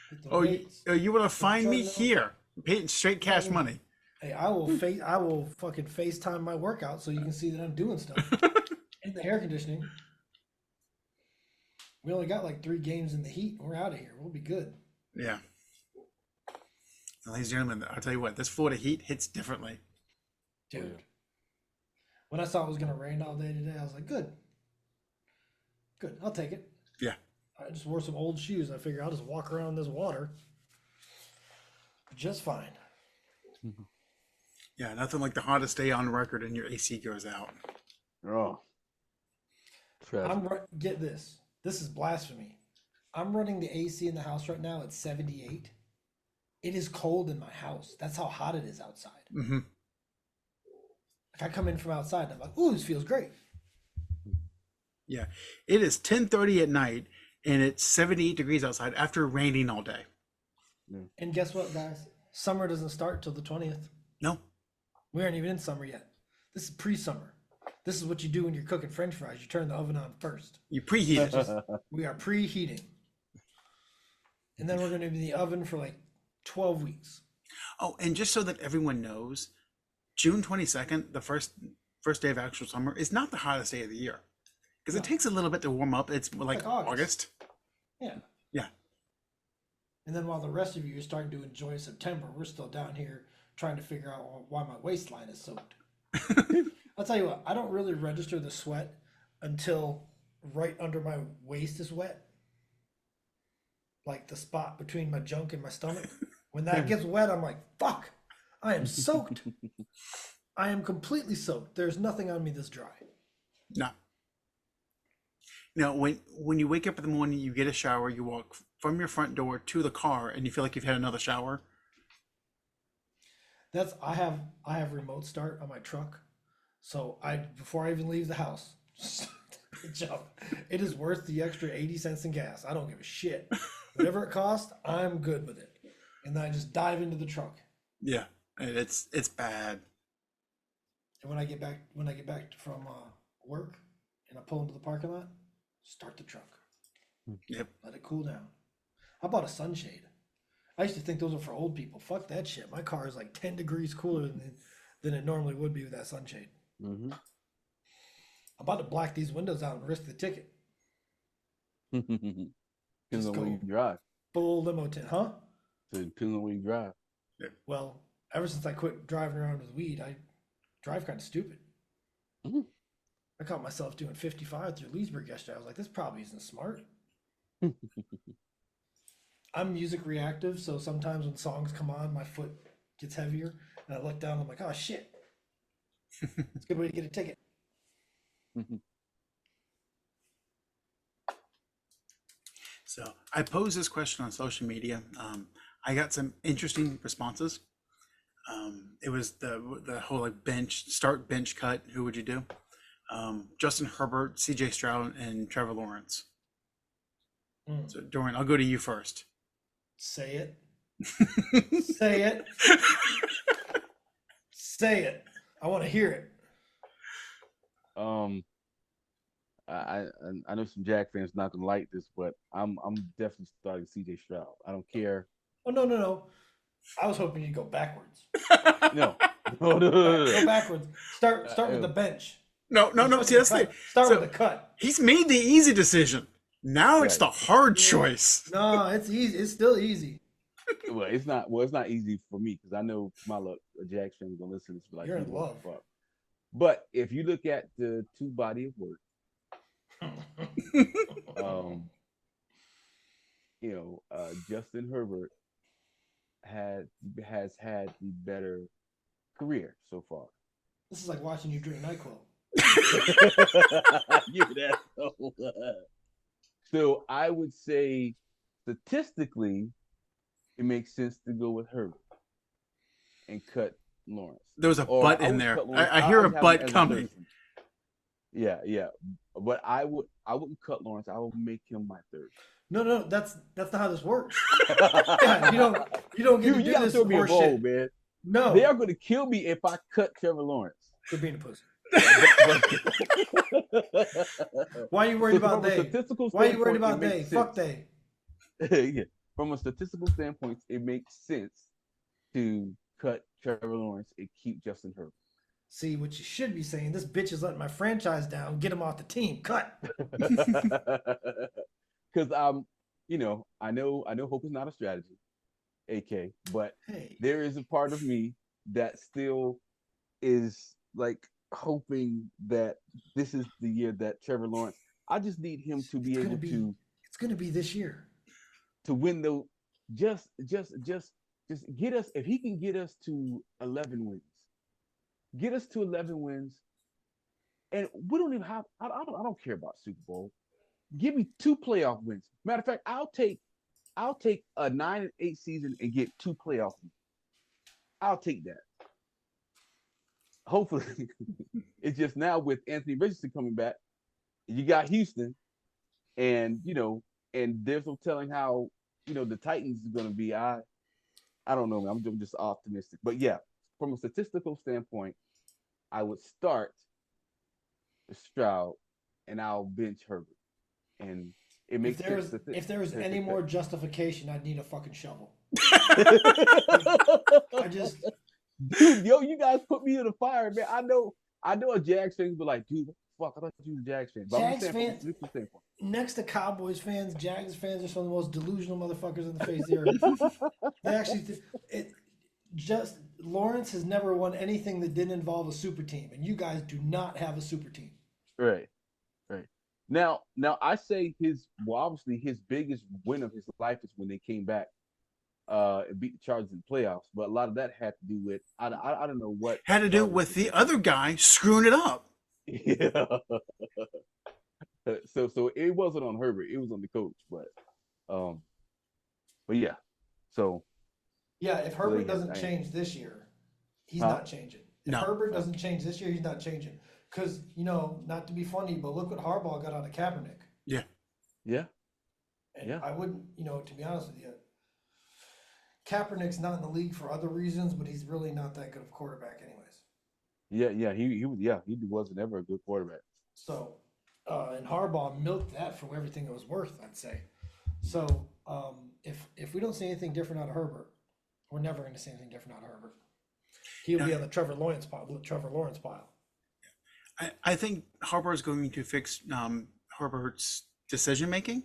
S3: Hit the weights.
S1: You want to find me
S3: Charge it up.
S1: here? Pay straight cash money.
S3: Hey, I will fucking FaceTime my workout so you can see that I'm doing stuff. In the air conditioning. We only got like 3 games in the heat. We're out of here. We'll be good.
S1: Yeah. Ladies and gentlemen, I'll tell you what, this Florida heat hits differently.
S3: Dude. When I saw it was gonna rain all day today, I was like, good. Good, I'll take it.
S1: Yeah.
S3: I just wore some old shoes. I figure I'll just walk around this water. Just fine.
S1: Yeah, nothing like the hottest day on record and your AC goes out.
S2: Oh. Tragic.
S3: Get this. This is blasphemy. I'm running the AC in the house right now at 78. It is cold in my house. That's how hot it is outside.
S1: Mm-hmm.
S3: Like I come in from outside and I'm like, ooh, this feels great.
S1: Yeah, it is 10:30 at night and it's 78 degrees outside after raining all day.
S3: And guess what, guys? Summer doesn't start till the 20th.
S1: No.
S3: We aren't even in summer yet. This is pre-summer. This is what you do when you're cooking French fries. You turn the oven on first.
S1: You preheat it.
S3: We are preheating. And then we're going to be in the oven for like 12 weeks.
S1: Oh, and just so that everyone knows, June 22nd, the first day of actual summer, is not the hottest day of the year. Because it takes a little bit to warm up. It's like August.
S3: Yeah.
S1: Yeah.
S3: And then while the rest of you are starting to enjoy September, we're still down here trying to figure out why my waistline is soaked. I'll tell you what, I don't really register the sweat until right under my waist is wet. Like the spot between my junk and my stomach. When that gets wet, I'm like, fuck, I am soaked. I am completely soaked. There's nothing on me that's dry.
S1: No. Now, when you wake up in the morning, you get a shower, you walk from your front door to the car, and you feel like you've had another shower.
S3: I have remote start on my truck. So before I even leave the house, jump. It is worth the extra 80 cents in gas. I don't give a shit. Whatever it costs, I'm good with it. And then I just dive into the truck.
S1: Yeah, it's bad.
S3: And when I get back from work and I pull into the parking lot, start the truck.
S1: Yep.
S3: Let it cool down. I bought a sunshade. I used to think those were for old people. Fuck that shit. My car is like 10 degrees cooler than it normally would be with that sunshade.
S2: Mm-hmm.
S3: I'm about to black these windows out and risk the ticket.
S2: Depends
S3: Just
S2: on
S3: go
S2: where you drive.
S3: full limo tint, huh?
S2: So it depends on where you drive.
S3: Well, ever since I quit driving around with weed, I drive kind of stupid.
S2: Mhm.
S3: I caught myself doing 55 through Leesburg yesterday. I was like, this probably isn't smart. I'm music reactive, so sometimes when songs come on, my foot gets heavier, and I look down, I'm like, oh shit. It's a good way to get a ticket.
S1: So I posed this question on social media. I got some interesting responses. It was the whole like bench cut. Who would you do? Justin Herbert, CJ Stroud, and Trevor Lawrence. So Dorian, I'll go to you first.
S3: Say it. Say it. Say it. I want to hear it.
S2: I know some Jag fans not gonna like this, but I'm definitely starting C.J. Stroud. I don't care.
S3: Oh no. I was hoping you'd go backwards.
S2: No, no, no, no,
S3: Go
S2: no.
S3: backwards. Start with the bench.
S1: No. See, that's the
S3: Start
S1: so
S3: with the cut.
S1: he's made the easy decision. Now it's
S2: Right.
S1: the hard choice.
S3: No, it's easy. It's still easy.
S2: Well, it's not. Well, it's not easy for me because I know my luck. A Jags fan is gonna listen to this, and be like,
S3: You're in
S2: "You what
S3: love."
S2: the fuck?" But if you look at the two body of work, um, Justin Herbert has had the better career so far.
S3: This is like watching you drink NyQuil.
S2: You asshole. So I would say statistically, it makes sense to go with Herbert and cut Lawrence.
S1: There was a
S2: Or
S1: but
S2: I
S1: in
S2: would
S1: there.
S2: cut Lawrence.
S1: I hear a
S2: would have him
S1: but
S2: as
S1: coming.
S2: third. Yeah. But I wouldn't cut Lawrence. I would make him my third.
S3: No, that's not how this works. Yeah, you don't get to do
S2: gotta
S3: this
S2: throw me a
S3: horse
S2: bone,
S3: shit.
S2: man.
S3: No,
S2: They are going to kill me if I cut Trevor Lawrence.
S3: for being a pussy.
S2: But-
S3: Why are you worried
S2: So
S3: about
S2: from a
S3: they?
S2: statistical
S3: Why are you worried
S2: standpoint,
S3: about
S2: it
S3: they?
S2: makes
S3: Fuck
S2: sense.
S3: they.
S2: Yeah. From a statistical standpoint, it makes sense to cut Trevor Lawrence and keep Justin Herbert.
S3: See, what you should be saying, this bitch is letting my franchise down. Get him off the team. Cut.
S2: Because I know hope is not a strategy, AK, but
S3: Hey,
S2: there is a part of me that still is like hoping that this is the year that Trevor Lawrence. I just need him to be
S3: It's gonna
S2: able
S3: be-
S2: to
S3: it's gonna be this year.
S2: win the just get us, if he can get us to 11 wins. Get us to 11 wins. And we don't even have I don't care about Super Bowl. Give me 2 playoff wins. Matter of fact, I'll take a 9-8 season and get 2 playoff wins. I'll take that. Hopefully, it's just now with Anthony Richardson coming back, you got Houston, and and there's no telling how the Titans is going to be. I don't know, man. I'm just optimistic, but yeah, from a statistical standpoint, I would start Stroud, and I'll bench Herbert, and it
S3: If
S2: makes
S3: there was
S2: sense.
S3: if there was any more justification, I'd need a fucking shovel. I just
S2: Dude, you guys put me in the fire, man. I know a Jags fan be like, dude, what the fuck? I thought you was a Jags fan. But
S3: Jags
S2: I'm saying from a
S3: fans-
S2: statistical standpoint.
S3: next to Cowboys fans, Jags fans are some of the most delusional motherfuckers on the face of the earth. They actually just Lawrence has never won anything that didn't involve a super team, and you guys do not have a super team.
S2: Right. Now I say obviously his biggest win of his life is when they came back and beat the Chargers in the playoffs. But a lot of that had to do with I don't know what
S1: Had to do with the other guy screwing it up.
S2: Yeah. So it wasn't on Herbert, it was on the coach. But yeah. So
S3: Yeah, if
S2: So
S3: Herbert
S2: they-
S3: doesn't
S2: I-
S3: change this year, he's
S2: Huh?
S3: not changing. If
S1: No.
S3: Herbert doesn't change this year, he's not changing. Because, not to be funny, but look what Harbaugh got out of Kaepernick.
S2: yeah.
S3: And
S2: Yeah.
S3: I wouldn't, to be honest with you, Kaepernick's not in the league for other reasons, but he's really not that good of a quarterback anyways.
S2: He wasn't ever a good quarterback.
S3: So, and Harbaugh milked that for everything it was worth, I'd say. So, if we don't see anything different out of Herbert, we're never going to see anything different out of Herbert. He'll be on the Trevor Lawrence pile.
S1: I think Harbaugh is going to fix Herbert's decision making,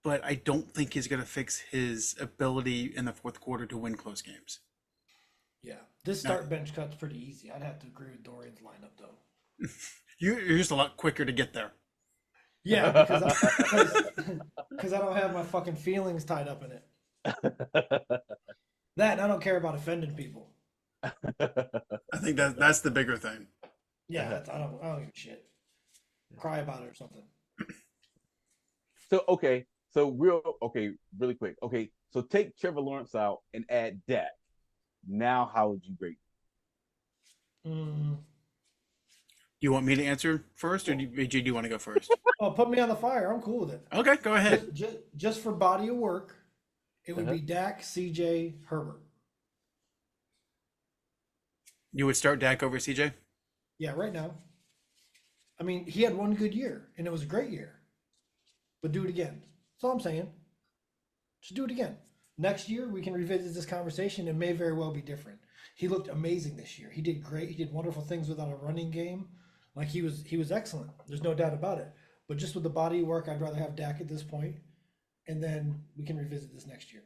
S1: but I don't think he's going to fix his ability in the fourth quarter to win close games.
S3: Yeah, this start bench cut's pretty easy. I'd have to agree with Dorian's lineup though.
S1: You're just a lot quicker to get there.
S3: Yeah, because I don't have my fucking feelings tied up in it. That and I don't care about offending people.
S1: I think that's the bigger thing.
S3: Yeah, I don't give a shit. Cry about it or something.
S2: Really quick. Okay, so take Trevor Lawrence out and add Dak. Now, how would you rate?
S1: You want me to answer first, or do you want to go first?
S3: Oh, put me on the fire. I'm cool with it.
S1: Okay, go ahead.
S3: Just for body of work, it would
S2: Uh-huh.
S3: be Dak, CJ, Herbert.
S1: You would start Dak over CJ?
S3: Yeah, right now. I mean, he had one good year, and it was a great year. But do it again. That's all I'm saying. Just do it again. Next year, we can revisit this conversation. It may very well be different. He looked amazing this year. He did great. He did wonderful things without a running game. Like he was excellent. There's no doubt about it. But just with the body work, I'd rather have Dak at this point, and then we can revisit this next year.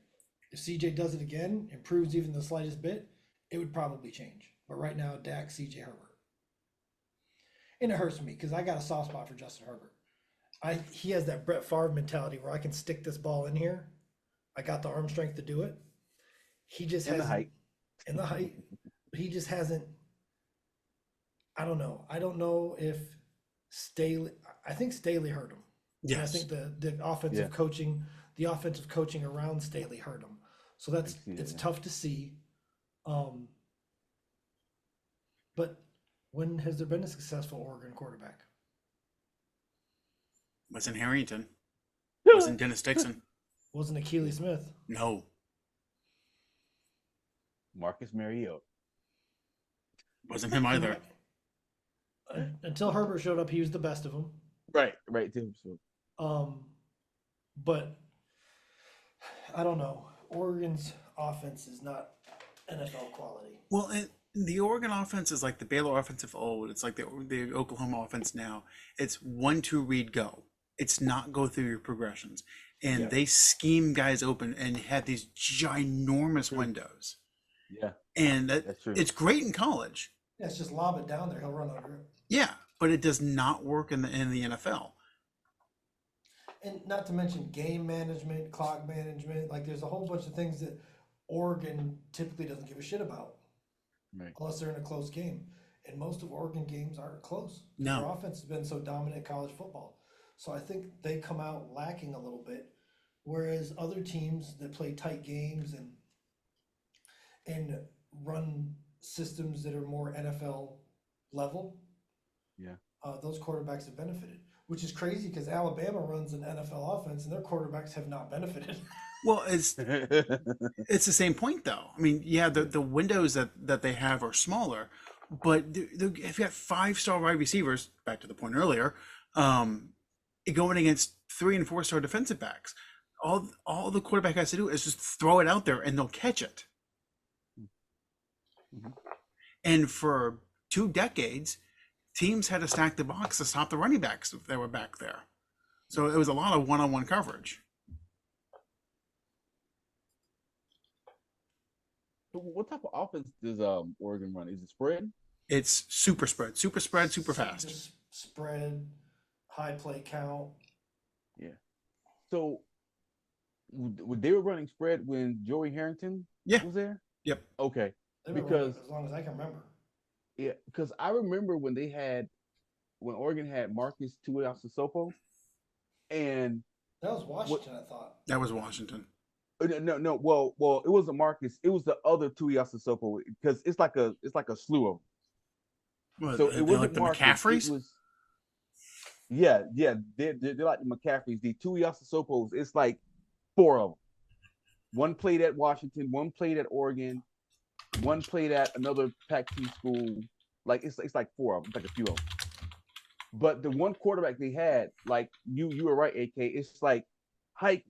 S3: If CJ does it again, improves even the slightest bit, it would probably change. But right now, Dak, CJ, Herbert. And it hurts me because I got a soft spot for Justin Herbert. He has that Brett Favre mentality where I can stick this ball in here. I got the arm strength to do it. He just
S2: And the
S3: hasn't.
S2: height.
S3: And the height. He just hasn't. I don't know. I don't know if Staley. I think Staley hurt him. And I
S1: Yes.
S3: think the offensive coaching, around Staley hurt him. So
S2: I see
S3: it's
S2: that.
S3: tough to see. But when has there been a successful Oregon quarterback?
S1: Wasn't Harrington. Wasn't Dennis Dixon.
S3: Wasn't Akili Smith?
S1: No.
S2: Marcus Mariota.
S1: Wasn't him either.
S3: Until Herbert showed up, he was the best of them.
S2: Right. Tim. So,
S3: But I don't know. Oregon's offense is not NFL quality.
S1: Well, and the Oregon offense is like the Baylor offense of old. It's like the Oklahoma offense now. It's 1-2 read go. It's not go through your progressions. And
S2: Yeah.
S1: they scheme guys open and have these ginormous windows.
S2: yeah,
S1: And
S2: that's true.
S1: it's great in college.
S3: Yeah, it's just lob it down there. He'll run under it.
S1: Yeah, but it does not work in the NFL.
S3: And not to mention game management, clock management. Like there's a whole bunch of things that Oregon typically doesn't give a shit about
S2: Right.
S3: unless they're in a close game. And most of Oregon games aren't close.
S1: No.
S3: Their offense has been so dominant in college football. So I think they come out lacking a little bit. Whereas other teams that play tight games and run systems that are more NFL level,
S2: Yeah.
S3: those quarterbacks have benefited. Which is crazy because Alabama runs an NFL offense and their quarterbacks have not benefited.
S1: Well, it's the same point though. I mean, yeah, the windows that they have are smaller, but if you got 5-star wide receivers, back to the point earlier, going against 3- and 4-star defensive backs, all the quarterback has to do is just throw it out there and they'll catch it.
S2: Mhm.
S1: And for 2 decades, teams had to stack the box to stop the running backs if they were back there. So it was a lot of one-on-one coverage.
S2: What type of offense does Oregon run? Is it spread?
S1: It's super spread, super fast.
S3: Just spread, high play count.
S2: So they were running spread when Joey Harrington
S1: Yeah.
S2: was there?
S1: Yep.
S2: Okay.
S3: They've been
S2: Because-
S3: running as long as I can remember.
S2: Yeah, because I remember when Oregon had Marcus Tuiasosopo, and
S3: That was Washington, I thought.
S1: That was Washington.
S2: no, well, it wasn't Marcus, it was the other Tuiasosopo because it's like a slew of them.
S1: Well,
S2: So
S1: they're
S2: it wasn't
S1: like the
S2: Marcus,
S1: McCaffreys.
S2: it was, yeah, they're like the McCaffreys. The Tuiasosopos, it's like 4 of them. One played at Washington, one played at Oregon, one played at another Pac-2 school. Like it's like 4 of them, it's like a few of them. But the one quarterback they had, like you were right, AK. It's like hike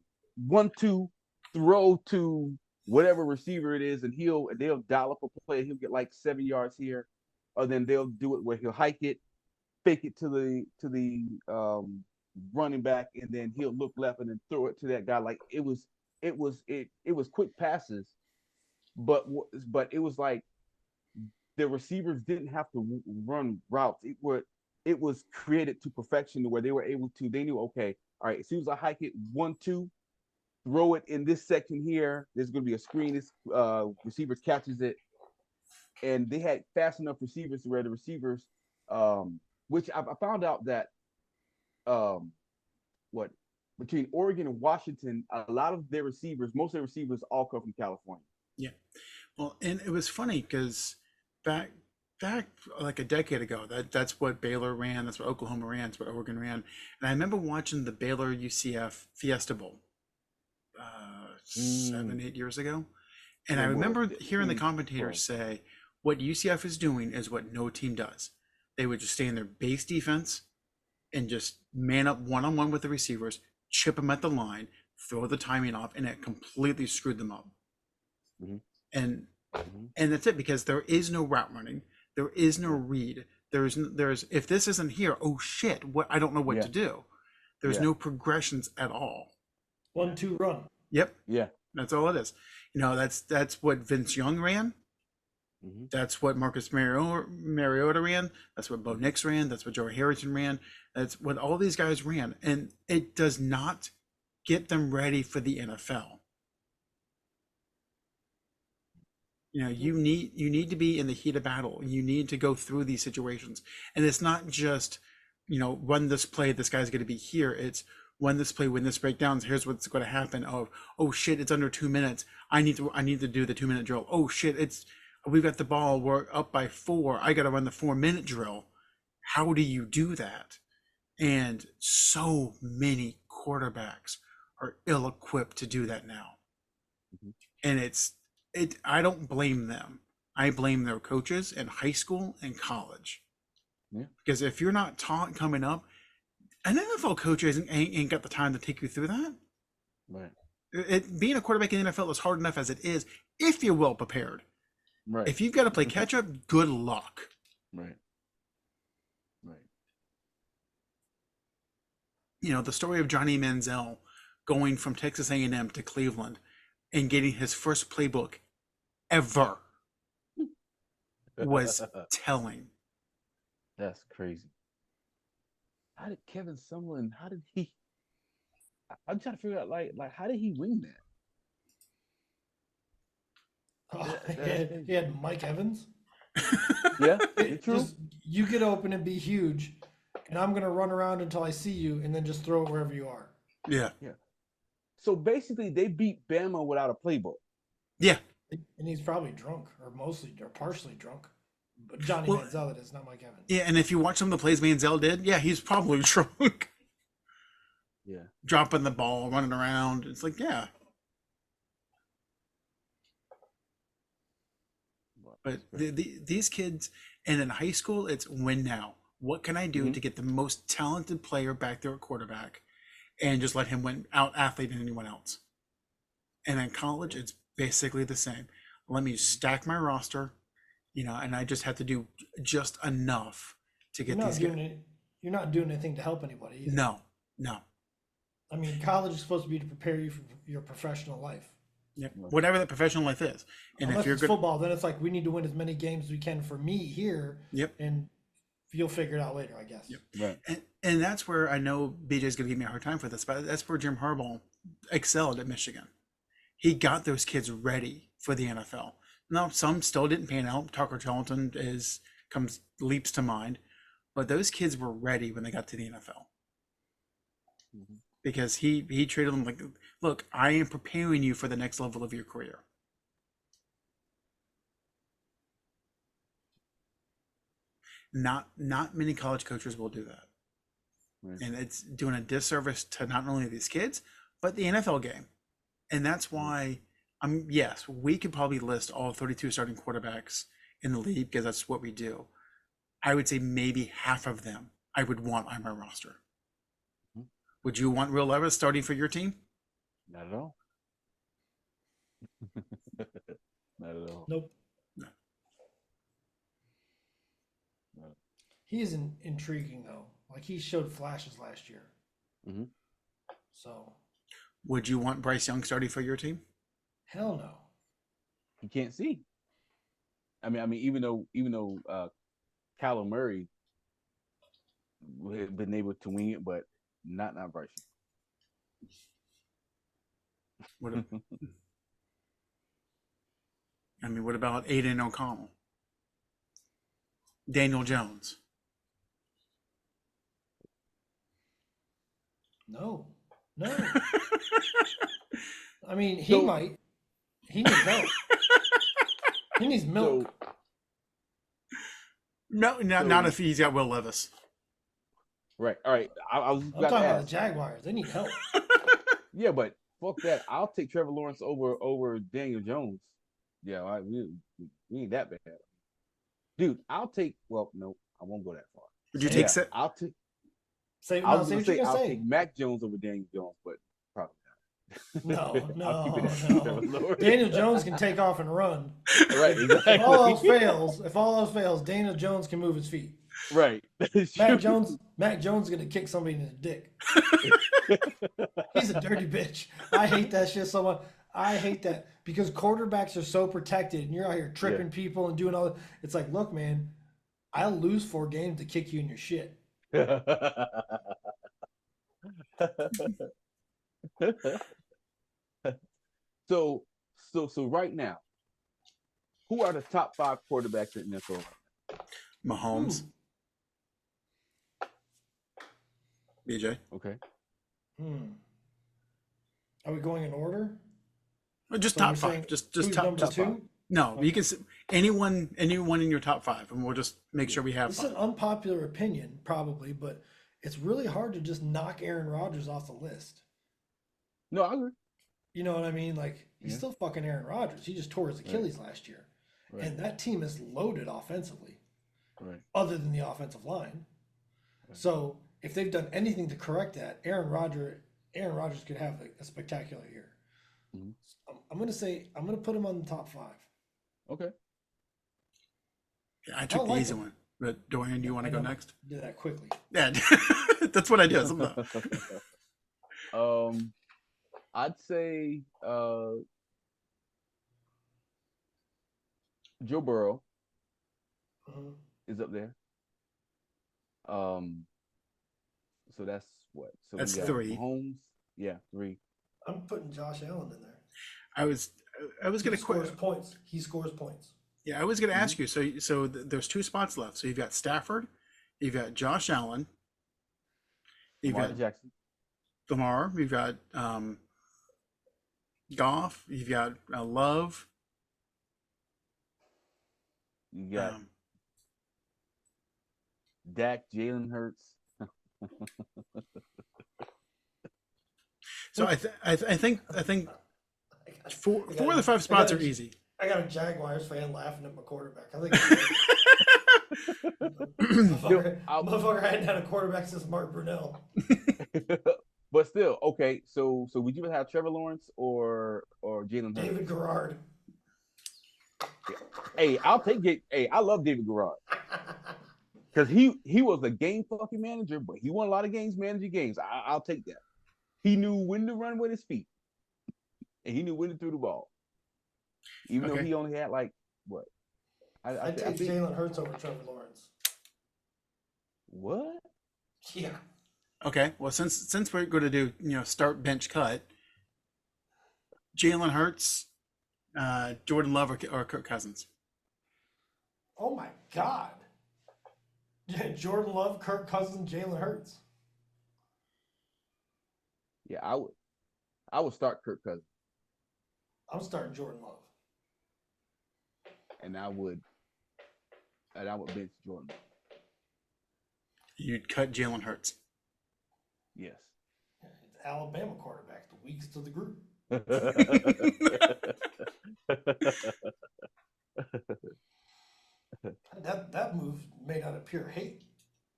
S2: 1-2, throw to whatever receiver it is, and they'll dial up a play. He'll get like 7 yards here, or then they'll do it where he'll hike it, fake it to the running back, and then he'll look left and then throw it to that guy. Like it was quick passes, but it was like the receivers didn't have to run routes. It was created to perfection to where they were able to. They knew, okay, all right, as soon as I hike it 1-2, throw it in this section here. There's going to be a screen. This receiver catches it, and they had fast enough receivers to where the receivers, which I found out that, between Oregon and Washington, a lot of their receivers, most of their receivers, all come from California.
S1: Yeah. Well, and it was funny because back like a decade ago, that's what Baylor ran, that's what Oklahoma ran, that's what Oregon ran. And I remember watching the Baylor UCF Fiesta Bowl 7-8 years ago. And I
S2: Yeah,
S1: remember
S2: well,
S1: hearing the
S2: yeah,
S1: commentators say what UCF is doing is what no team does. They would just stay in their base defense and just man up one-on-one with the receivers, chip them at the line, throw the timing off, and it completely screwed them up.
S2: Mhm.
S1: And
S2: Mhm.
S1: and that's it, because there is no route running, there is no read, there's if this isn't here, oh shit, what, I don't know what
S2: Yeah.
S1: to do. There's
S2: Yeah.
S1: no progressions at all.
S3: 1-2 run.
S1: Yep,
S2: Yeah.
S1: that's all it is. That's what Vince Young ran.
S2: Mm-hmm.
S1: That's what Marcus Mariota ran. That's what Bo Nix ran. That's what Joe Harrington ran. That's what all these guys ran. And it does not get them ready for the NFL. You need to be in the heat of battle. You need to go through these situations. And it's not just, run this play, this guy's going to be here. It's run this play, win this breakdowns. Here's what's going to happen. Oh shit, it's under 2 minutes. I need to do the 2-minute drill. Oh shit, we've got the ball. We're up by 4. I got to run the 4-minute drill. How do you do that? And so many quarterbacks are ill-equipped to do that now.
S2: Mhm.
S1: And I don't blame them. I blame their coaches in high school and college.
S2: Yeah.
S1: Because if you're not taught coming up, an NFL coach ain't got the time to take you through that.
S2: Right.
S1: Being a quarterback in the NFL is hard enough as it is if you're well prepared.
S2: Right.
S1: If you've got to play catch up, good luck.
S2: Right. Right.
S1: The story of Johnny Manziel going from Texas A&M to Cleveland and getting his first playbook ever was telling.
S2: That's crazy. How did Kevin Sumlin? How did he? I'm trying to figure out, like how did he win that?
S3: Oh, he had Mike Evans.
S2: Yeah,
S3: It
S2: true.
S3: just, you get open and be huge, and I'm gonna run around until I see you, and then just throw it wherever you are.
S1: Yeah.
S2: So basically, they beat Bama without a playbook.
S1: Yeah.
S3: And he's probably drunk, or mostly, or partially drunk. But Johnny
S1: Well,
S3: Manziel, that is not Mike Evans.
S1: Yeah, and if you watch some of the plays Manziel did, yeah, he's probably drunk.
S2: Yeah.
S1: Dropping the ball, running around. It's like, yeah. But these kids, and in high school, it's win now. What can I do to get the most talented player back there at quarterback and just let him win, out athlete than anyone else? And in college, it's basically the same. Let me stack my roster, and I just have to do just enough to get these guys.
S3: You're not doing anything to help anybody either.
S1: No.
S3: I mean, college is supposed to be to prepare you for your professional life.
S1: Yep. Whatever that professional life is. And
S3: Unless
S1: if you're
S3: it's
S1: good
S3: football, then it's like we need to win as many games as we can for me here.
S1: Yep.
S3: And you'll figure it out later, I guess.
S1: Yep.
S2: Right.
S1: And that's where I know BJ's going to give me a hard time for this, but that's where Jim Harbaugh excelled at Michigan. He got those kids ready for the NFL. Now, some still didn't pan out. Tucker Charlton leaps to mind, but those kids were ready when they got to the NFL.
S2: Mm-hmm.
S1: Because he treated them like, look, I am preparing you for the next level of your career. Not many college coaches will do that.
S2: Right.
S1: And it's doing a disservice to not only these kids, but the NFL game. And that's why yes, we could probably list all 32 starting quarterbacks in the league because that's what we do. I would say maybe half of them I would want on my roster. Would you want Will Levis starting for your team?
S2: Not at all. Not at all.
S3: Nope.
S1: No.
S2: No.
S3: He is intriguing though. Like he showed flashes last year.
S2: Mm-hmm.
S3: So.
S1: Would you want Bryce Young starting for your team?
S3: Hell no.
S2: He can't see. I mean, even though Kyler Murray had been able to wing it, but not Bryce.
S1: What about Aiden O'Connell? Daniel Jones?
S3: No. I mean, he might. He needs help. He needs milk.
S1: No, not if he's got Will Levis.
S2: Right. All right. I'm
S3: talking about the Jaguars. They need help.
S2: Yeah, but fuck that. I'll take Trevor Lawrence over Daniel Jones. Yeah, we ain't that bad. Dude, I'll take. Well, no, I won't go that far.
S1: Would you take?
S2: I'll take.
S3: Say
S2: I
S3: no.
S2: was
S3: Say
S2: gonna
S3: what you're
S2: say
S3: gonna
S2: I'll
S3: say.
S2: take Mac Jones over Daniel Jones, but probably
S3: No,
S2: not. I'll keep it
S3: no,
S2: at
S3: no.
S2: Trevor Lawrence.
S3: Daniel Jones can take off and run.
S2: Right,
S3: If all else
S2: exactly.
S3: fails, Daniel Jones can move his feet.
S2: Right. That's true.
S3: Mac Jones is gonna kick somebody in the dick. He's a dirty bitch. I hate that shit so much. I hate that because quarterbacks are so protected, and you're out here tripping people and doing all. It's like, look, man, I'll lose 4 games to kick you in your shit.
S2: so so right now, who are the top 5 quarterbacks in the NFL?
S1: Mahomes,
S3: Ooh.
S1: BJ.
S2: Okay.
S3: Are we going in order?
S1: Or just
S3: So
S1: top
S3: you're
S1: 5.
S3: saying
S1: Just
S3: who's
S1: top
S3: number
S2: top
S3: 2?
S2: 5.
S1: No, you can anyone in your top 5, and we'll just make sure we have
S3: This is an
S1: 5.
S3: unpopular opinion, probably, but it's really hard to just knock Aaron Rodgers off the list.
S2: No, I agree.
S3: You know what I mean? Like, he's
S2: Yeah.
S3: still fucking Aaron Rodgers. He just tore his Achilles last year.
S2: Right.
S3: And that team is loaded offensively,
S2: Right.
S3: other than the offensive line.
S2: Right.
S3: So if they've done anything to correct that, Aaron Rodgers could have a spectacular year.
S2: Mhm.
S3: I'm gonna put him on the top 5.
S2: Okay.
S1: Yeah, I took the
S3: like
S1: easy
S3: him.
S1: one. But Dorian, do you want to
S3: I
S1: go
S3: know.
S1: next?
S3: Do that quickly.
S1: Yeah, that's what I do. Sometimes.
S2: I'd say Joe Burrow
S3: Mhm.
S2: is up there. So that's what? So
S1: That's
S2: we got
S1: 3.
S2: Mahomes. Yeah, 3.
S3: I'm putting Josh Allen in there.
S1: I was
S3: He
S1: gonna
S3: scores
S1: quit.
S3: points. He scores points.
S1: Yeah, I was gonna ask you. So there's 2 spots left. So you've got Stafford, you've got Josh Allen, you've
S2: Lamar
S1: got
S2: Jackson.
S1: Lamar, you've got Goff, you've got Love.
S2: You got
S1: Um,
S2: Dak, Jalen Hurts.
S1: so I think
S3: I got,
S1: 4
S3: I got
S1: 4 of
S3: a-
S1: the 5 spots
S3: I
S1: are
S3: got a-
S1: easy.
S3: I got a Jaguars fan laughing at my quarterback. I think motherfucker hadn't had a quarterback since Mark Brunell.
S2: But still, okay. So would you have Trevor Lawrence or Jalen Hurts?
S3: David Garrard.
S2: Hey, I'll take it. Hey, I love David Garrard because he was a game fucking manager, but he won a lot of games managing games. I'll take that. He knew when to run with his feet, and he knew when to throw the ball, even though
S1: Okay.
S2: he only had like what?
S3: I'd take
S2: think
S3: Jalen Hurts over Trevor Lawrence.
S2: what?
S3: Yeah.
S1: Okay, well since we're going to do start bench cut, Jalen Hurts, Jordan Love, or Kirk Cousins.
S3: Oh my God. Yeah, Jordan Love, Kirk Cousins, Jalen Hurts.
S2: Yeah, I would start Kirk Cousins,
S3: I'm starting Jordan Love.
S2: and I would bench Jordan.
S1: You'd cut Jalen Hurts.
S2: Yes.
S3: It's Alabama quarterback, the weakest of the group. That move made out of pure hate.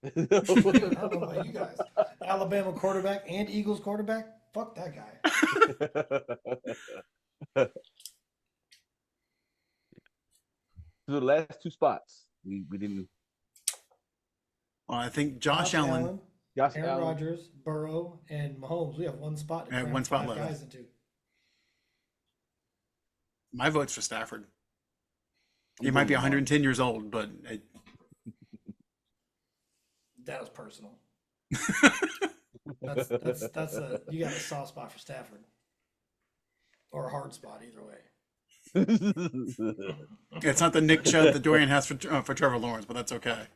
S3: I don't know about you guys. Alabama quarterback and Eagles quarterback? Fuck that guy.
S2: So the last 2 spots we didn't.
S1: Well, I think Josh Allen.
S2: Josh
S3: Aaron
S2: Allen.
S3: Rodgers, Burrow, and Mahomes. We have one spot to
S1: Yeah,
S3: cram
S1: one spot
S3: 5
S1: left.
S3: guys into.
S1: My vote's for Stafford. He
S2: I'm
S1: might be
S2: going Lamar.
S1: 110 years old, but
S3: That was personal. That's you got a soft spot for Stafford. Or a hard spot, either way.
S1: it's not the Nick Chubb that Dorian has for Trevor Lawrence, but that's okay.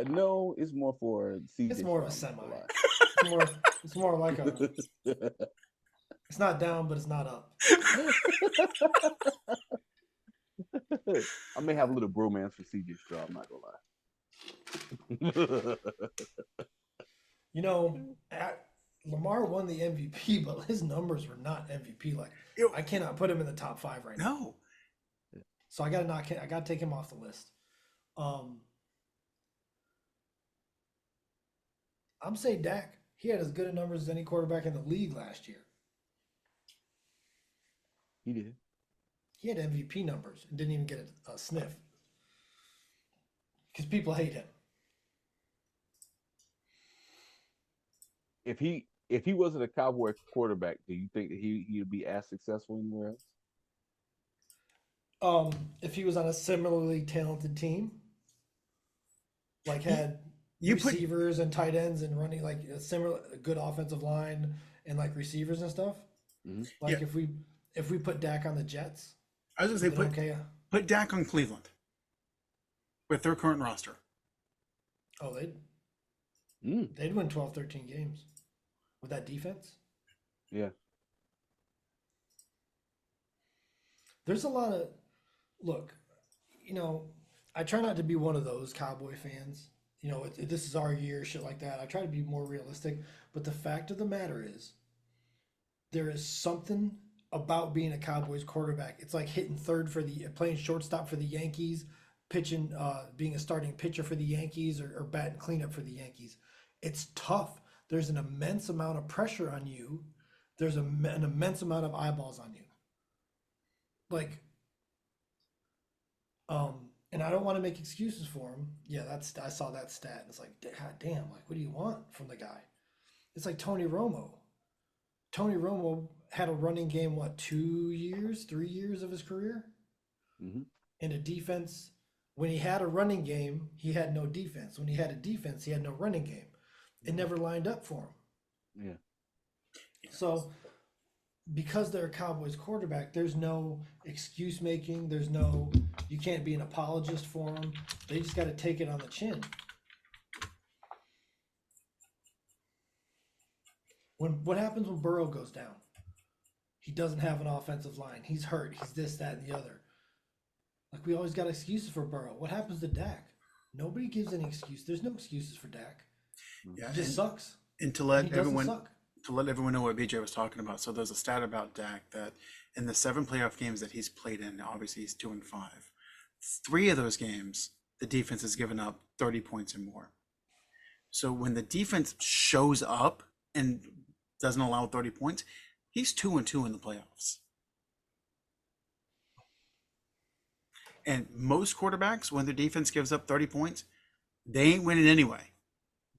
S2: No, it's more for CJ.
S3: It's more of a
S2: Stroud,
S3: semi.
S2: not gonna lie.
S3: It's more like a. It's not down, but it's not up.
S2: I may have a little bromance for CJ Stroud. I'm not gonna lie.
S3: You know, Lamar won the MVP, but his numbers were not MVP. Like, I cannot put him in the top 5 right now.
S1: No,
S3: So I gotta take him off the list. I'm saying Dak. He had as good a numbers as any quarterback in the league last year.
S2: He did.
S3: He had MVP numbers and didn't even get a sniff because people hate him.
S2: If he wasn't a Cowboy quarterback, do you think that he'd be as successful anywhere else?
S3: If he was on a similarly talented team, like had
S1: You put
S3: receivers and tight ends and running like a good offensive line and like receivers and stuff.
S2: Mhm.
S3: Like
S1: Yeah.
S3: if we put Dak on the Jets,
S1: I was gonna say
S3: then okay.
S1: put Dak on Cleveland with their current roster.
S3: Oh,
S2: Mm,
S3: they'd win 12, 13 games with that defense.
S2: yeah.
S3: There's a lot of look, I try not to be one of those Cowboy fans. This is our year, shit like that. I try to be more realistic, but the fact of the matter is, there is something about being a Cowboys quarterback. It's like hitting third playing shortstop for the Yankees, pitching, being a starting pitcher for the Yankees, or batting cleanup for the Yankees. It's tough. There's an immense amount of pressure on you. There's an immense amount of eyeballs on you. Like, and I don't want to make excuses for him. Yeah, I saw that stat. And it's like, God damn, like, what do you want from the guy? It's like Tony Romo. Tony Romo had a running game, 2 years, 3 years of his career?
S2: Hmm.
S3: And a defense, when he had a running game, he had no defense. When he had a defense, he had no running game. It never lined up for him.
S2: Yeah.
S3: So, because they're a Cowboys quarterback, there's no excuse making. You can't be an apologist for them. They just got to take it on the chin. What happens when Burrow goes down? He doesn't have an offensive line. He's hurt. He's this, that, and the other. Like, we always got excuses for Burrow. What happens to Dak? Nobody gives any excuse. There's no excuses for Dak.
S1: Yeah,
S3: It just sucks.
S1: and to
S3: He
S1: let
S3: doesn't
S1: everyone
S3: suck.
S1: know what BJ was talking about. So there's a stat about Dak that in the 7 playoff games that he's played in, obviously he's 2-5. 3 of those games, the defense has given up 30 points or more. So when the defense shows up and doesn't allow 30 points, he's 2-2 in the playoffs. And most quarterbacks, when their defense gives up 30 points, they ain't winning anyway.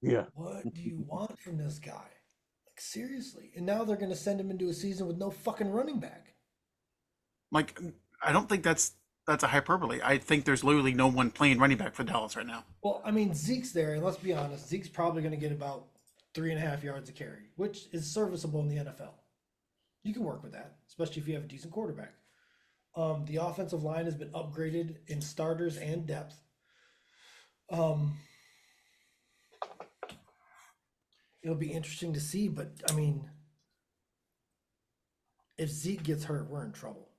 S2: Yeah.
S3: What do you want from this guy? Like, seriously. And now they're going to send him into a season with no fucking running back.
S1: Like, I don't think that's a hyperbole. I think there's literally no one playing running back for Dallas right now.
S3: Well, I mean, Zeke's there, and let's be honest, Zeke's probably going to get about 3.5 yards a carry, which is serviceable in the NFL. You can work with that, especially if you have a decent quarterback. The offensive line has been upgraded in starters and depth. It'll be interesting to see, but I mean, if Zeke gets hurt, we're in trouble.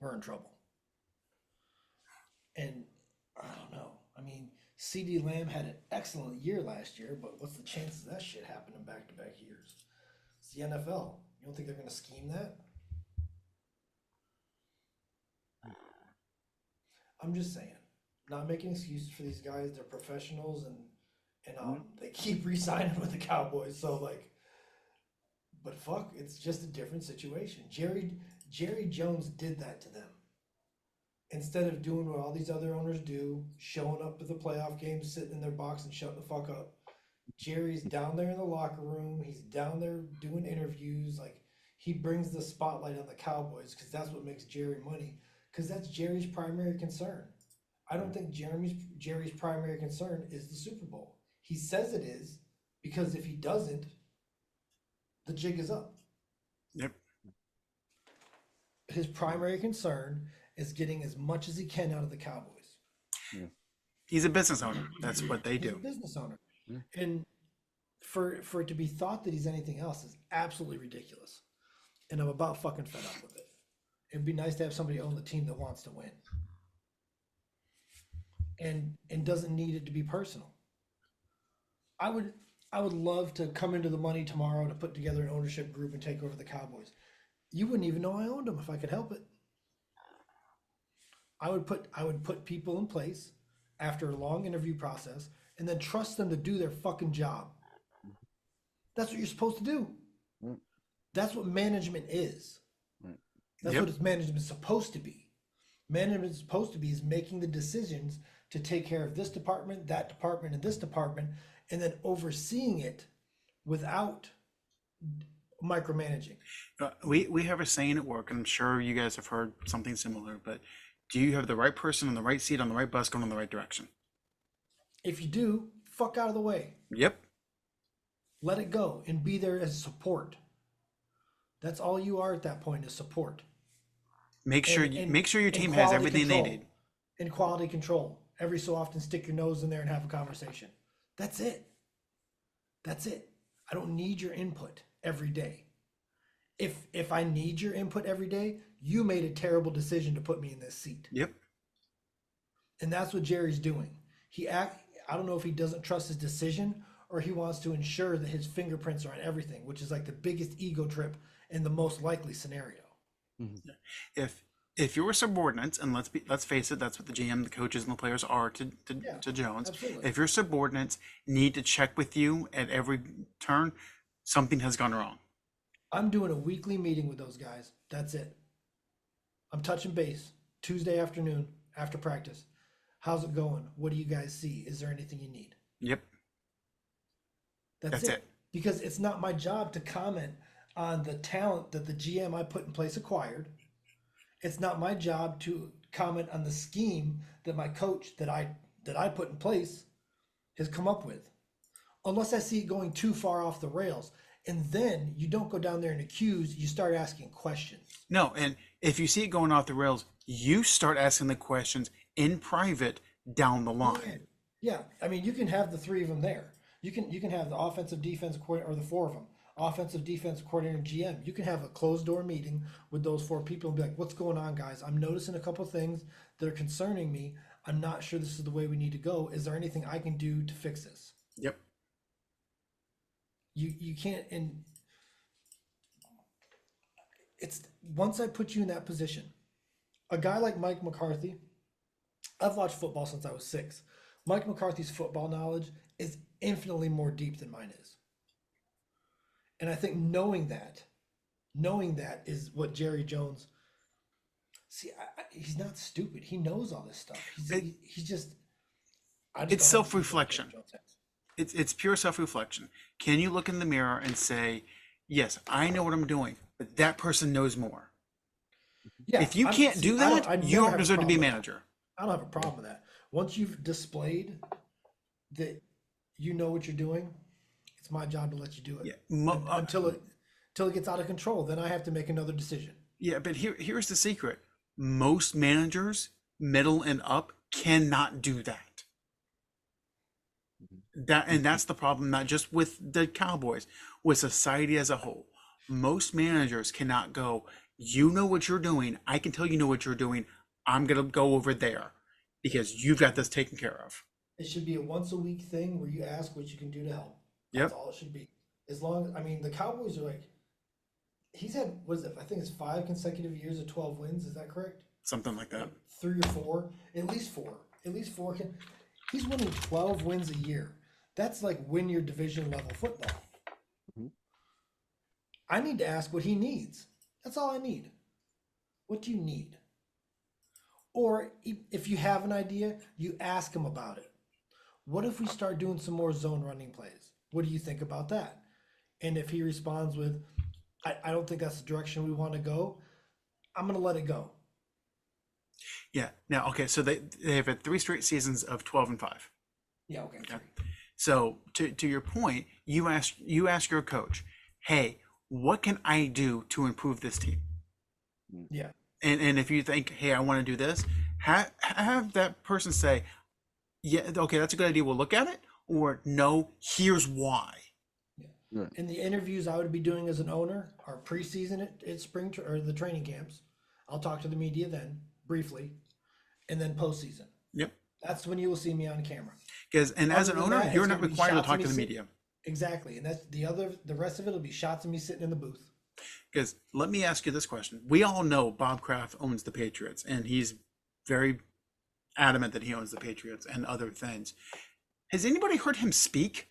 S3: We're in trouble. And I don't know. I mean, CeeDee Lamb had an excellent year last year, but what's the chances of that shit happening back-to-back years? It's the NFL. You don't think they're going to scheme that? I'm just saying. Not making excuses for these guys. They're professionals, and they keep re-signing with the Cowboys. So, like, but fuck, it's just a different situation. Jerry Jones did that to them. Instead of doing what all these other owners do, showing up to the playoff games, sitting in their box and shutting the fuck up, Jerry's down there in the locker room. He's down there doing interviews. Like, he brings the spotlight on the Cowboys because that's what makes Jerry money. Because that's Jerry's primary concern. I don't think Jerry's primary concern is the Super Bowl. He says it is because if he doesn't, the jig is up.
S1: Yep.
S3: His primary concern is getting as much as he can out of the Cowboys.
S2: Yeah.
S1: He's a business owner. That's what they
S3: He's a
S1: do.
S3: business owner.
S2: Yeah.
S3: And for it to be thought that he's anything else is absolutely ridiculous. And I'm about fucking fed up with it. It'd be nice to have somebody own the team that wants to win. And doesn't need it to be personal. I would love to come into the money tomorrow to put together an ownership group and take over the Cowboys. You wouldn't even know I owned them if I could help it. I would put people in place after a long interview process and then trust them to do their fucking job. That's what you're supposed to do.
S2: Right.
S3: That's what management is.
S2: Right.
S3: That's
S1: Yep.
S3: what it's management's supposed to be. Management's supposed to be is making the decisions to take care of this department, that department, and this department, and then overseeing it without micromanaging.
S1: We have a saying at work, and I'm sure you guys have heard something similar, but do you have the right person on the right seat on the right bus going in the right direction?
S3: If you do, fuck out of the way.
S1: Yep.
S3: Let it go and be there as support. That's all you are at that point, is support.
S1: Make sure
S3: And
S1: your team has
S3: quality
S1: everything they
S3: control.
S1: need.
S3: And quality control. Every so often, stick your nose in there and have a conversation. That's it. That's it. I don't need your input every day. If I need your input every day, you made a terrible decision to put me in this seat.
S1: Yep.
S3: And that's what Jerry's doing. I don't know if he doesn't trust his decision or he wants to ensure that his fingerprints are on everything, which is like the biggest ego trip in the most likely scenario.
S1: If your subordinates, and let's face it, that's what the GM, the coaches, and the players are to Jones.
S3: Absolutely.
S1: If your subordinates need to check with you at every turn, something has gone wrong.
S3: I'm doing a weekly meeting with those guys. That's it. I'm touching base Tuesday afternoon after practice. How's it going? What do you guys see? Is there anything you need?
S1: Yep.
S3: That's
S1: That's
S3: it.
S1: it.
S3: Because it's not my job to comment on the talent that the GM I put in place acquired. It's not my job to comment on the scheme that my coach that I put in place has come up with. Unless I see it going too far off the rails. And then you don't go down there and accuse, you start asking questions.
S1: No, and if you see it going off the rails, you start asking the questions in private down the line.
S3: Yeah, I mean, you can have the three of them there. You can have the offensive defense coordinator, or the four of them, offensive defense coordinator and GM. You can have a closed door meeting with those four people and be like, "What's going on, guys? I'm noticing a couple of things that are concerning me. I'm not sure this is the way we need to go. Is there anything I can do to fix this?"
S1: Yep.
S3: You can't, and it's once I put you in that position, a guy like Mike McCarthy, I've watched football since I was 6. Mike McCarthy's football knowledge is infinitely more deep than mine is. And I think knowing that is what Jerry Jones, see, he's not stupid. He knows all this stuff. He's just, I just
S1: It's
S3: don't have the
S1: self-reflection.
S3: Jerry Jones has.
S1: It's pure self-reflection. Can you look in the mirror and say, yes, I know what I'm doing, but that person knows more?
S3: Yeah,
S1: If you
S3: I'm-
S1: can't
S3: see,
S1: do
S3: I
S1: that,
S3: never
S1: you don't
S3: have a
S1: deserve to be a
S3: problem with that.
S1: manager.
S3: I don't have a problem with that. Once you've displayed that you know what you're doing, it's my job to let you do it.
S1: Yeah.
S3: Until it gets out of control, then I have to make another decision.
S1: Yeah, but here's the secret. Most managers, middle and up, cannot do that. That's the problem, not just with the Cowboys, with society as a whole. Most managers cannot go, you know what you're doing, I can tell you know what you're doing, I'm gonna go over there because you've got this taken care of.
S3: It should be a once a week thing where you ask what you can do to help.
S1: Yep.
S3: That's all it should be. As long, I mean, the Cowboys are like, he's had, what is it? I think it's 5 consecutive years of 12 wins. Is that correct?
S1: Something like that.
S3: 3 or 4, at least 4. He's winning 12 wins a year. That's like win your division level football.
S2: Mhm.
S3: I need to ask what he needs. That's all I need. What do you need? Or if you have an idea, you ask him about it. What if we start doing some more zone running plays? What do you think about that? And if he responds with, I don't think that's the direction we want to go, I'm going to let it go.
S1: Yeah. Now, okay, so they've had 3 straight seasons of 12-5.
S3: Yeah, okay.
S1: Okay. So to your point, you ask your coach, hey, what can I do to improve this team?
S3: Yeah.
S1: And if you think, hey, I want to do this, have that person say, yeah, okay, that's a good idea, we'll look at it, or no, here's why.
S3: In the interviews I would be doing as an owner, our preseason at spring or the training camps, I'll talk to the media then briefly, and then postseason.
S1: Yep.
S3: That's when you will see me on camera.
S1: Because as an
S3: Other than
S1: owner,
S3: that,
S1: you're
S3: it's
S1: not
S3: gonna be
S1: required to
S3: shots of
S1: talk
S3: me
S1: to the
S3: sit-
S1: media.
S3: Exactly, and that's the rest of it will be shots of me sitting in the booth.
S1: Because let me ask you this question. We all know Bob Kraft owns the Patriots, and he's very adamant that he owns the Patriots and other things. Has anybody heard him speak?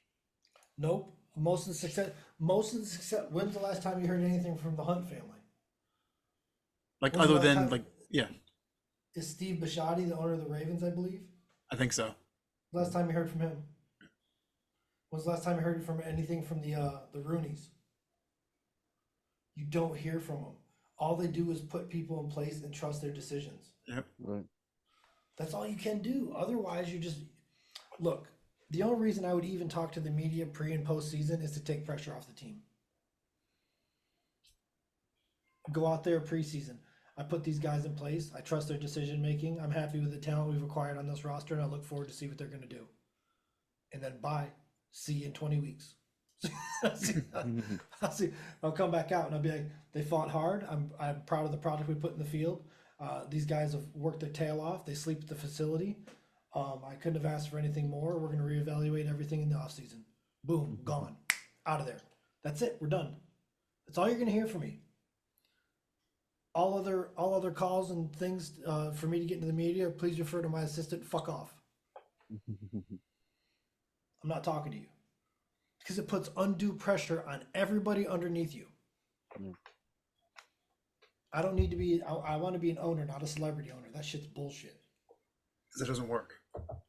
S3: Nope. Most of the success. When's the last time you heard anything from the Hunt family?
S1: Like
S3: When's the
S1: other
S3: last
S1: than
S3: time-
S1: like yeah,
S3: Is Steve Bisciotti the owner of the Ravens? I believe.
S1: I think so.
S3: Last time you heard from him. When's the last time you heard from anything from the Rooneys? You don't hear from them. All they do is put people in place and trust their decisions.
S1: Yep.
S2: Right.
S3: That's all you can do. Otherwise, you just look. The only reason I would even talk to the media pre and post season is to take pressure off the team. Go out there preseason. I put these guys in place. I trust their decision making. I'm happy with the talent we've acquired on this roster, and I look forward to see what they're going to do. And then bye. See you in 20 weeks. I'll come back out and I'll be like, they fought hard. I'm proud of the product we put in the field. These guys have worked their tail off. They sleep at the facility. I couldn't have asked for anything more. We're going to reevaluate everything in the offseason. Boom, gone. Out of there. That's it. We're done. That's all you're going to hear from me. All other calls and things for me to get into the media, please refer to my assistant. Fuck off. I'm not talking to you. Because it puts undue pressure on everybody underneath you.
S2: Yeah.
S3: I don't need to be, I want to be an owner, not a celebrity owner. That shit's bullshit.
S1: Because it doesn't work.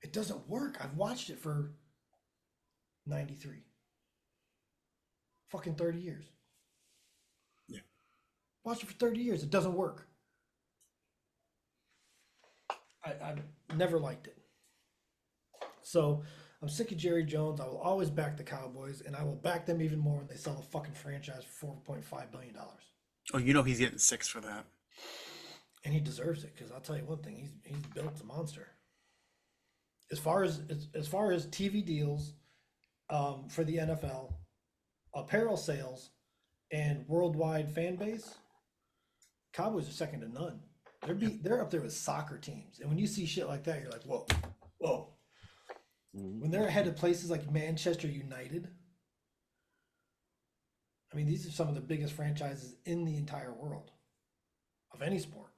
S3: It doesn't work. I've watched it for 93. Fucking 30 years.
S1: Yeah.
S3: Watched it for 30 years. It doesn't work. I've never liked it. So I'm sick of Jerry Jones. I will always back the Cowboys, and I will back them even more when they sell a fucking franchise for $4.5 billion.
S1: Oh, you know he's getting 6 for that.
S3: And he deserves it, because I'll tell you one thing, he's built a monster. As far as TV deals for the NFL, apparel sales, and worldwide fan base, Cowboys are second to none. They're up there with soccer teams, and when you see shit like that, you're like, whoa, whoa. When they're ahead of places like Manchester United, I mean, these are some of the biggest franchises in the entire world of any sport.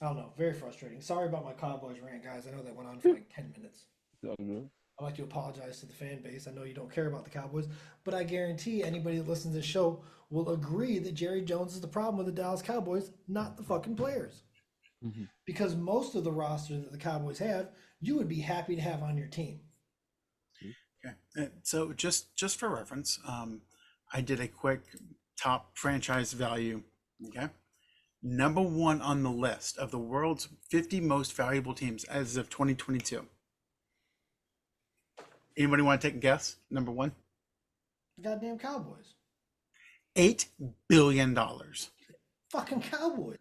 S3: I don't know. Very frustrating. Sorry about my Cowboys rant, guys. I know that went on for like 10 minutes. I'd like to apologize to the fan base. I know you don't care about the Cowboys, but I guarantee anybody that listens to this show will agree that Jerry Jones is the problem with the Dallas Cowboys, not the fucking players.
S2: Mm-hmm.
S3: Because most of the roster that the Cowboys have, you would be happy to have on your team.
S1: Okay. So just for reference, I did a quick top franchise value. Okay. Number 1 on the list of the world's 50 most valuable teams as of 2022. Anybody want to take a guess? Number 1?
S3: The goddamn Cowboys.
S1: $8 billion.
S3: Fucking Cowboys.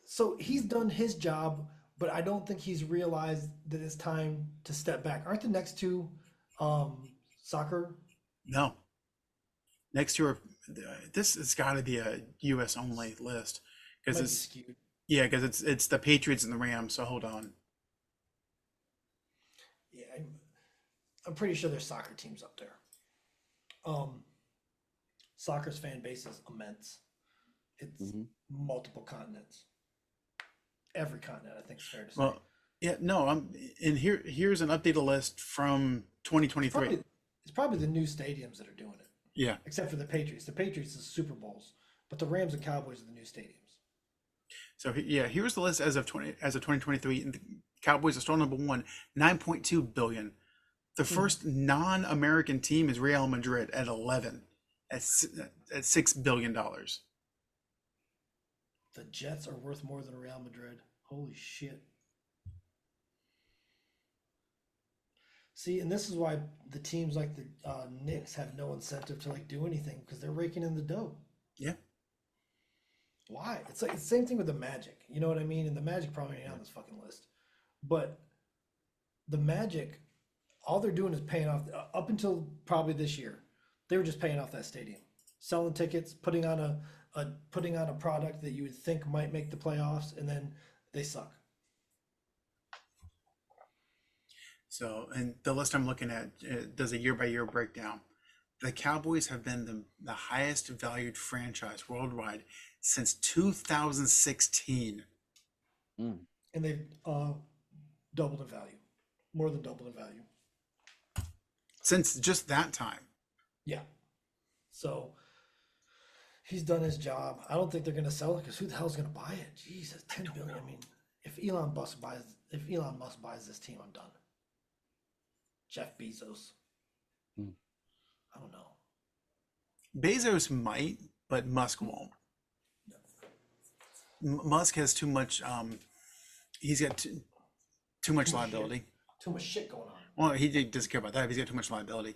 S3: So he's done his job, but I don't think he's realized that it's time to step back. Aren't the next two soccer?
S1: No. Next year, this has got to be a U.S. only list because
S3: Might be
S1: it's
S3: skewed.
S1: it's the Patriots and the Rams. So hold on.
S3: Yeah, I'm pretty sure there's soccer teams up there. Soccer's fan base is immense. It's multiple continents. Every continent, I think it's fair to say.
S1: Well, yeah, no, and here's an updated list from 2023.
S3: It's probably the new stadiums that are doing it,
S1: Yeah.
S3: except for the Patriots. The Patriots is Super Bowls, but the Rams and Cowboys are the new stadiums.
S1: So yeah, here's the list as of 2023. And the Cowboys are still number 1, 9.2 billion. The first non-American team is Real Madrid at 11, at $6 billion.
S3: The Jets are worth more than Real Madrid. Holy shit. See, and this is why the teams like the Knicks have no incentive to like do anything, because they're raking in the dough.
S1: Yeah.
S3: Why? It's like it's the same thing with the Magic. You know what I mean? And the Magic probably ain't on this fucking list. But the Magic, all they're doing is paying off up until probably this year. They were just paying off that stadium, selling tickets, putting on a product that you would think might make the playoffs, and then they suck.
S1: So, and the list I'm looking at does a year-by-year breakdown. The Cowboys have been the highest valued franchise worldwide since 2016.
S3: and they've doubled in value, more than doubled in value.
S1: Since just that time.
S3: Yeah. So he's done his job. I don't think they're going to sell it because who the hell's going to buy it? Jesus, 10 billion. I mean, if Elon Musk buys this team, I'm done. Jeff Bezos. I don't know.
S1: Bezos might, but Musk won't. Musk has too much. He's got too much liability.
S3: Too much shit going on.
S1: Well, he doesn't care about that. He's got too much liability.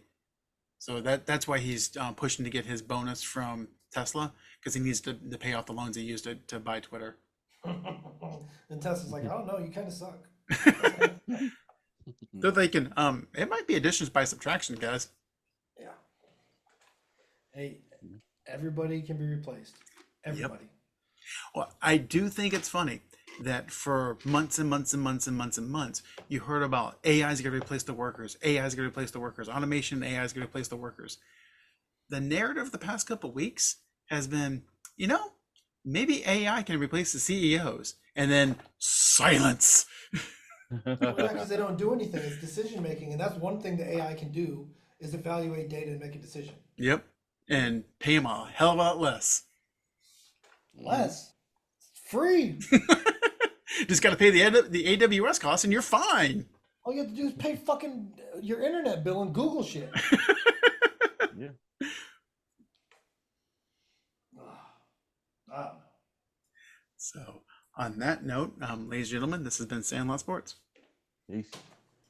S1: So that's why he's pushing to get his bonus from Tesla, because he needs to pay off the loans he used to buy Twitter.
S3: And Tesla's like, I don't know, you kind of suck.
S1: So they can. It might be additions by subtraction, guys.
S3: Yeah. Hey, everybody can be replaced. Everybody.
S1: Well, I do think it's funny that for months and months and months and months and months, you heard about AI is going to replace the workers. AI is going to replace the workers. Automation, AI is going to replace the workers. The narrative the past couple of weeks has been, maybe AI can replace the CEOs, and then silence.
S3: Well, yeah, because they don't do anything. It's decision making, and that's one thing the AI can do is evaluate data and make a decision.
S1: Yep, and pay them a hell of a lot less.
S3: Less. It's free.
S1: Just got to pay the AWS costs, and you're fine.
S3: All you have to do is pay fucking your internet bill and Google shit.
S2: Yeah.
S3: I don't know.
S1: So, on that note, ladies and gentlemen, this has been Sandlot Sports.
S2: Peace.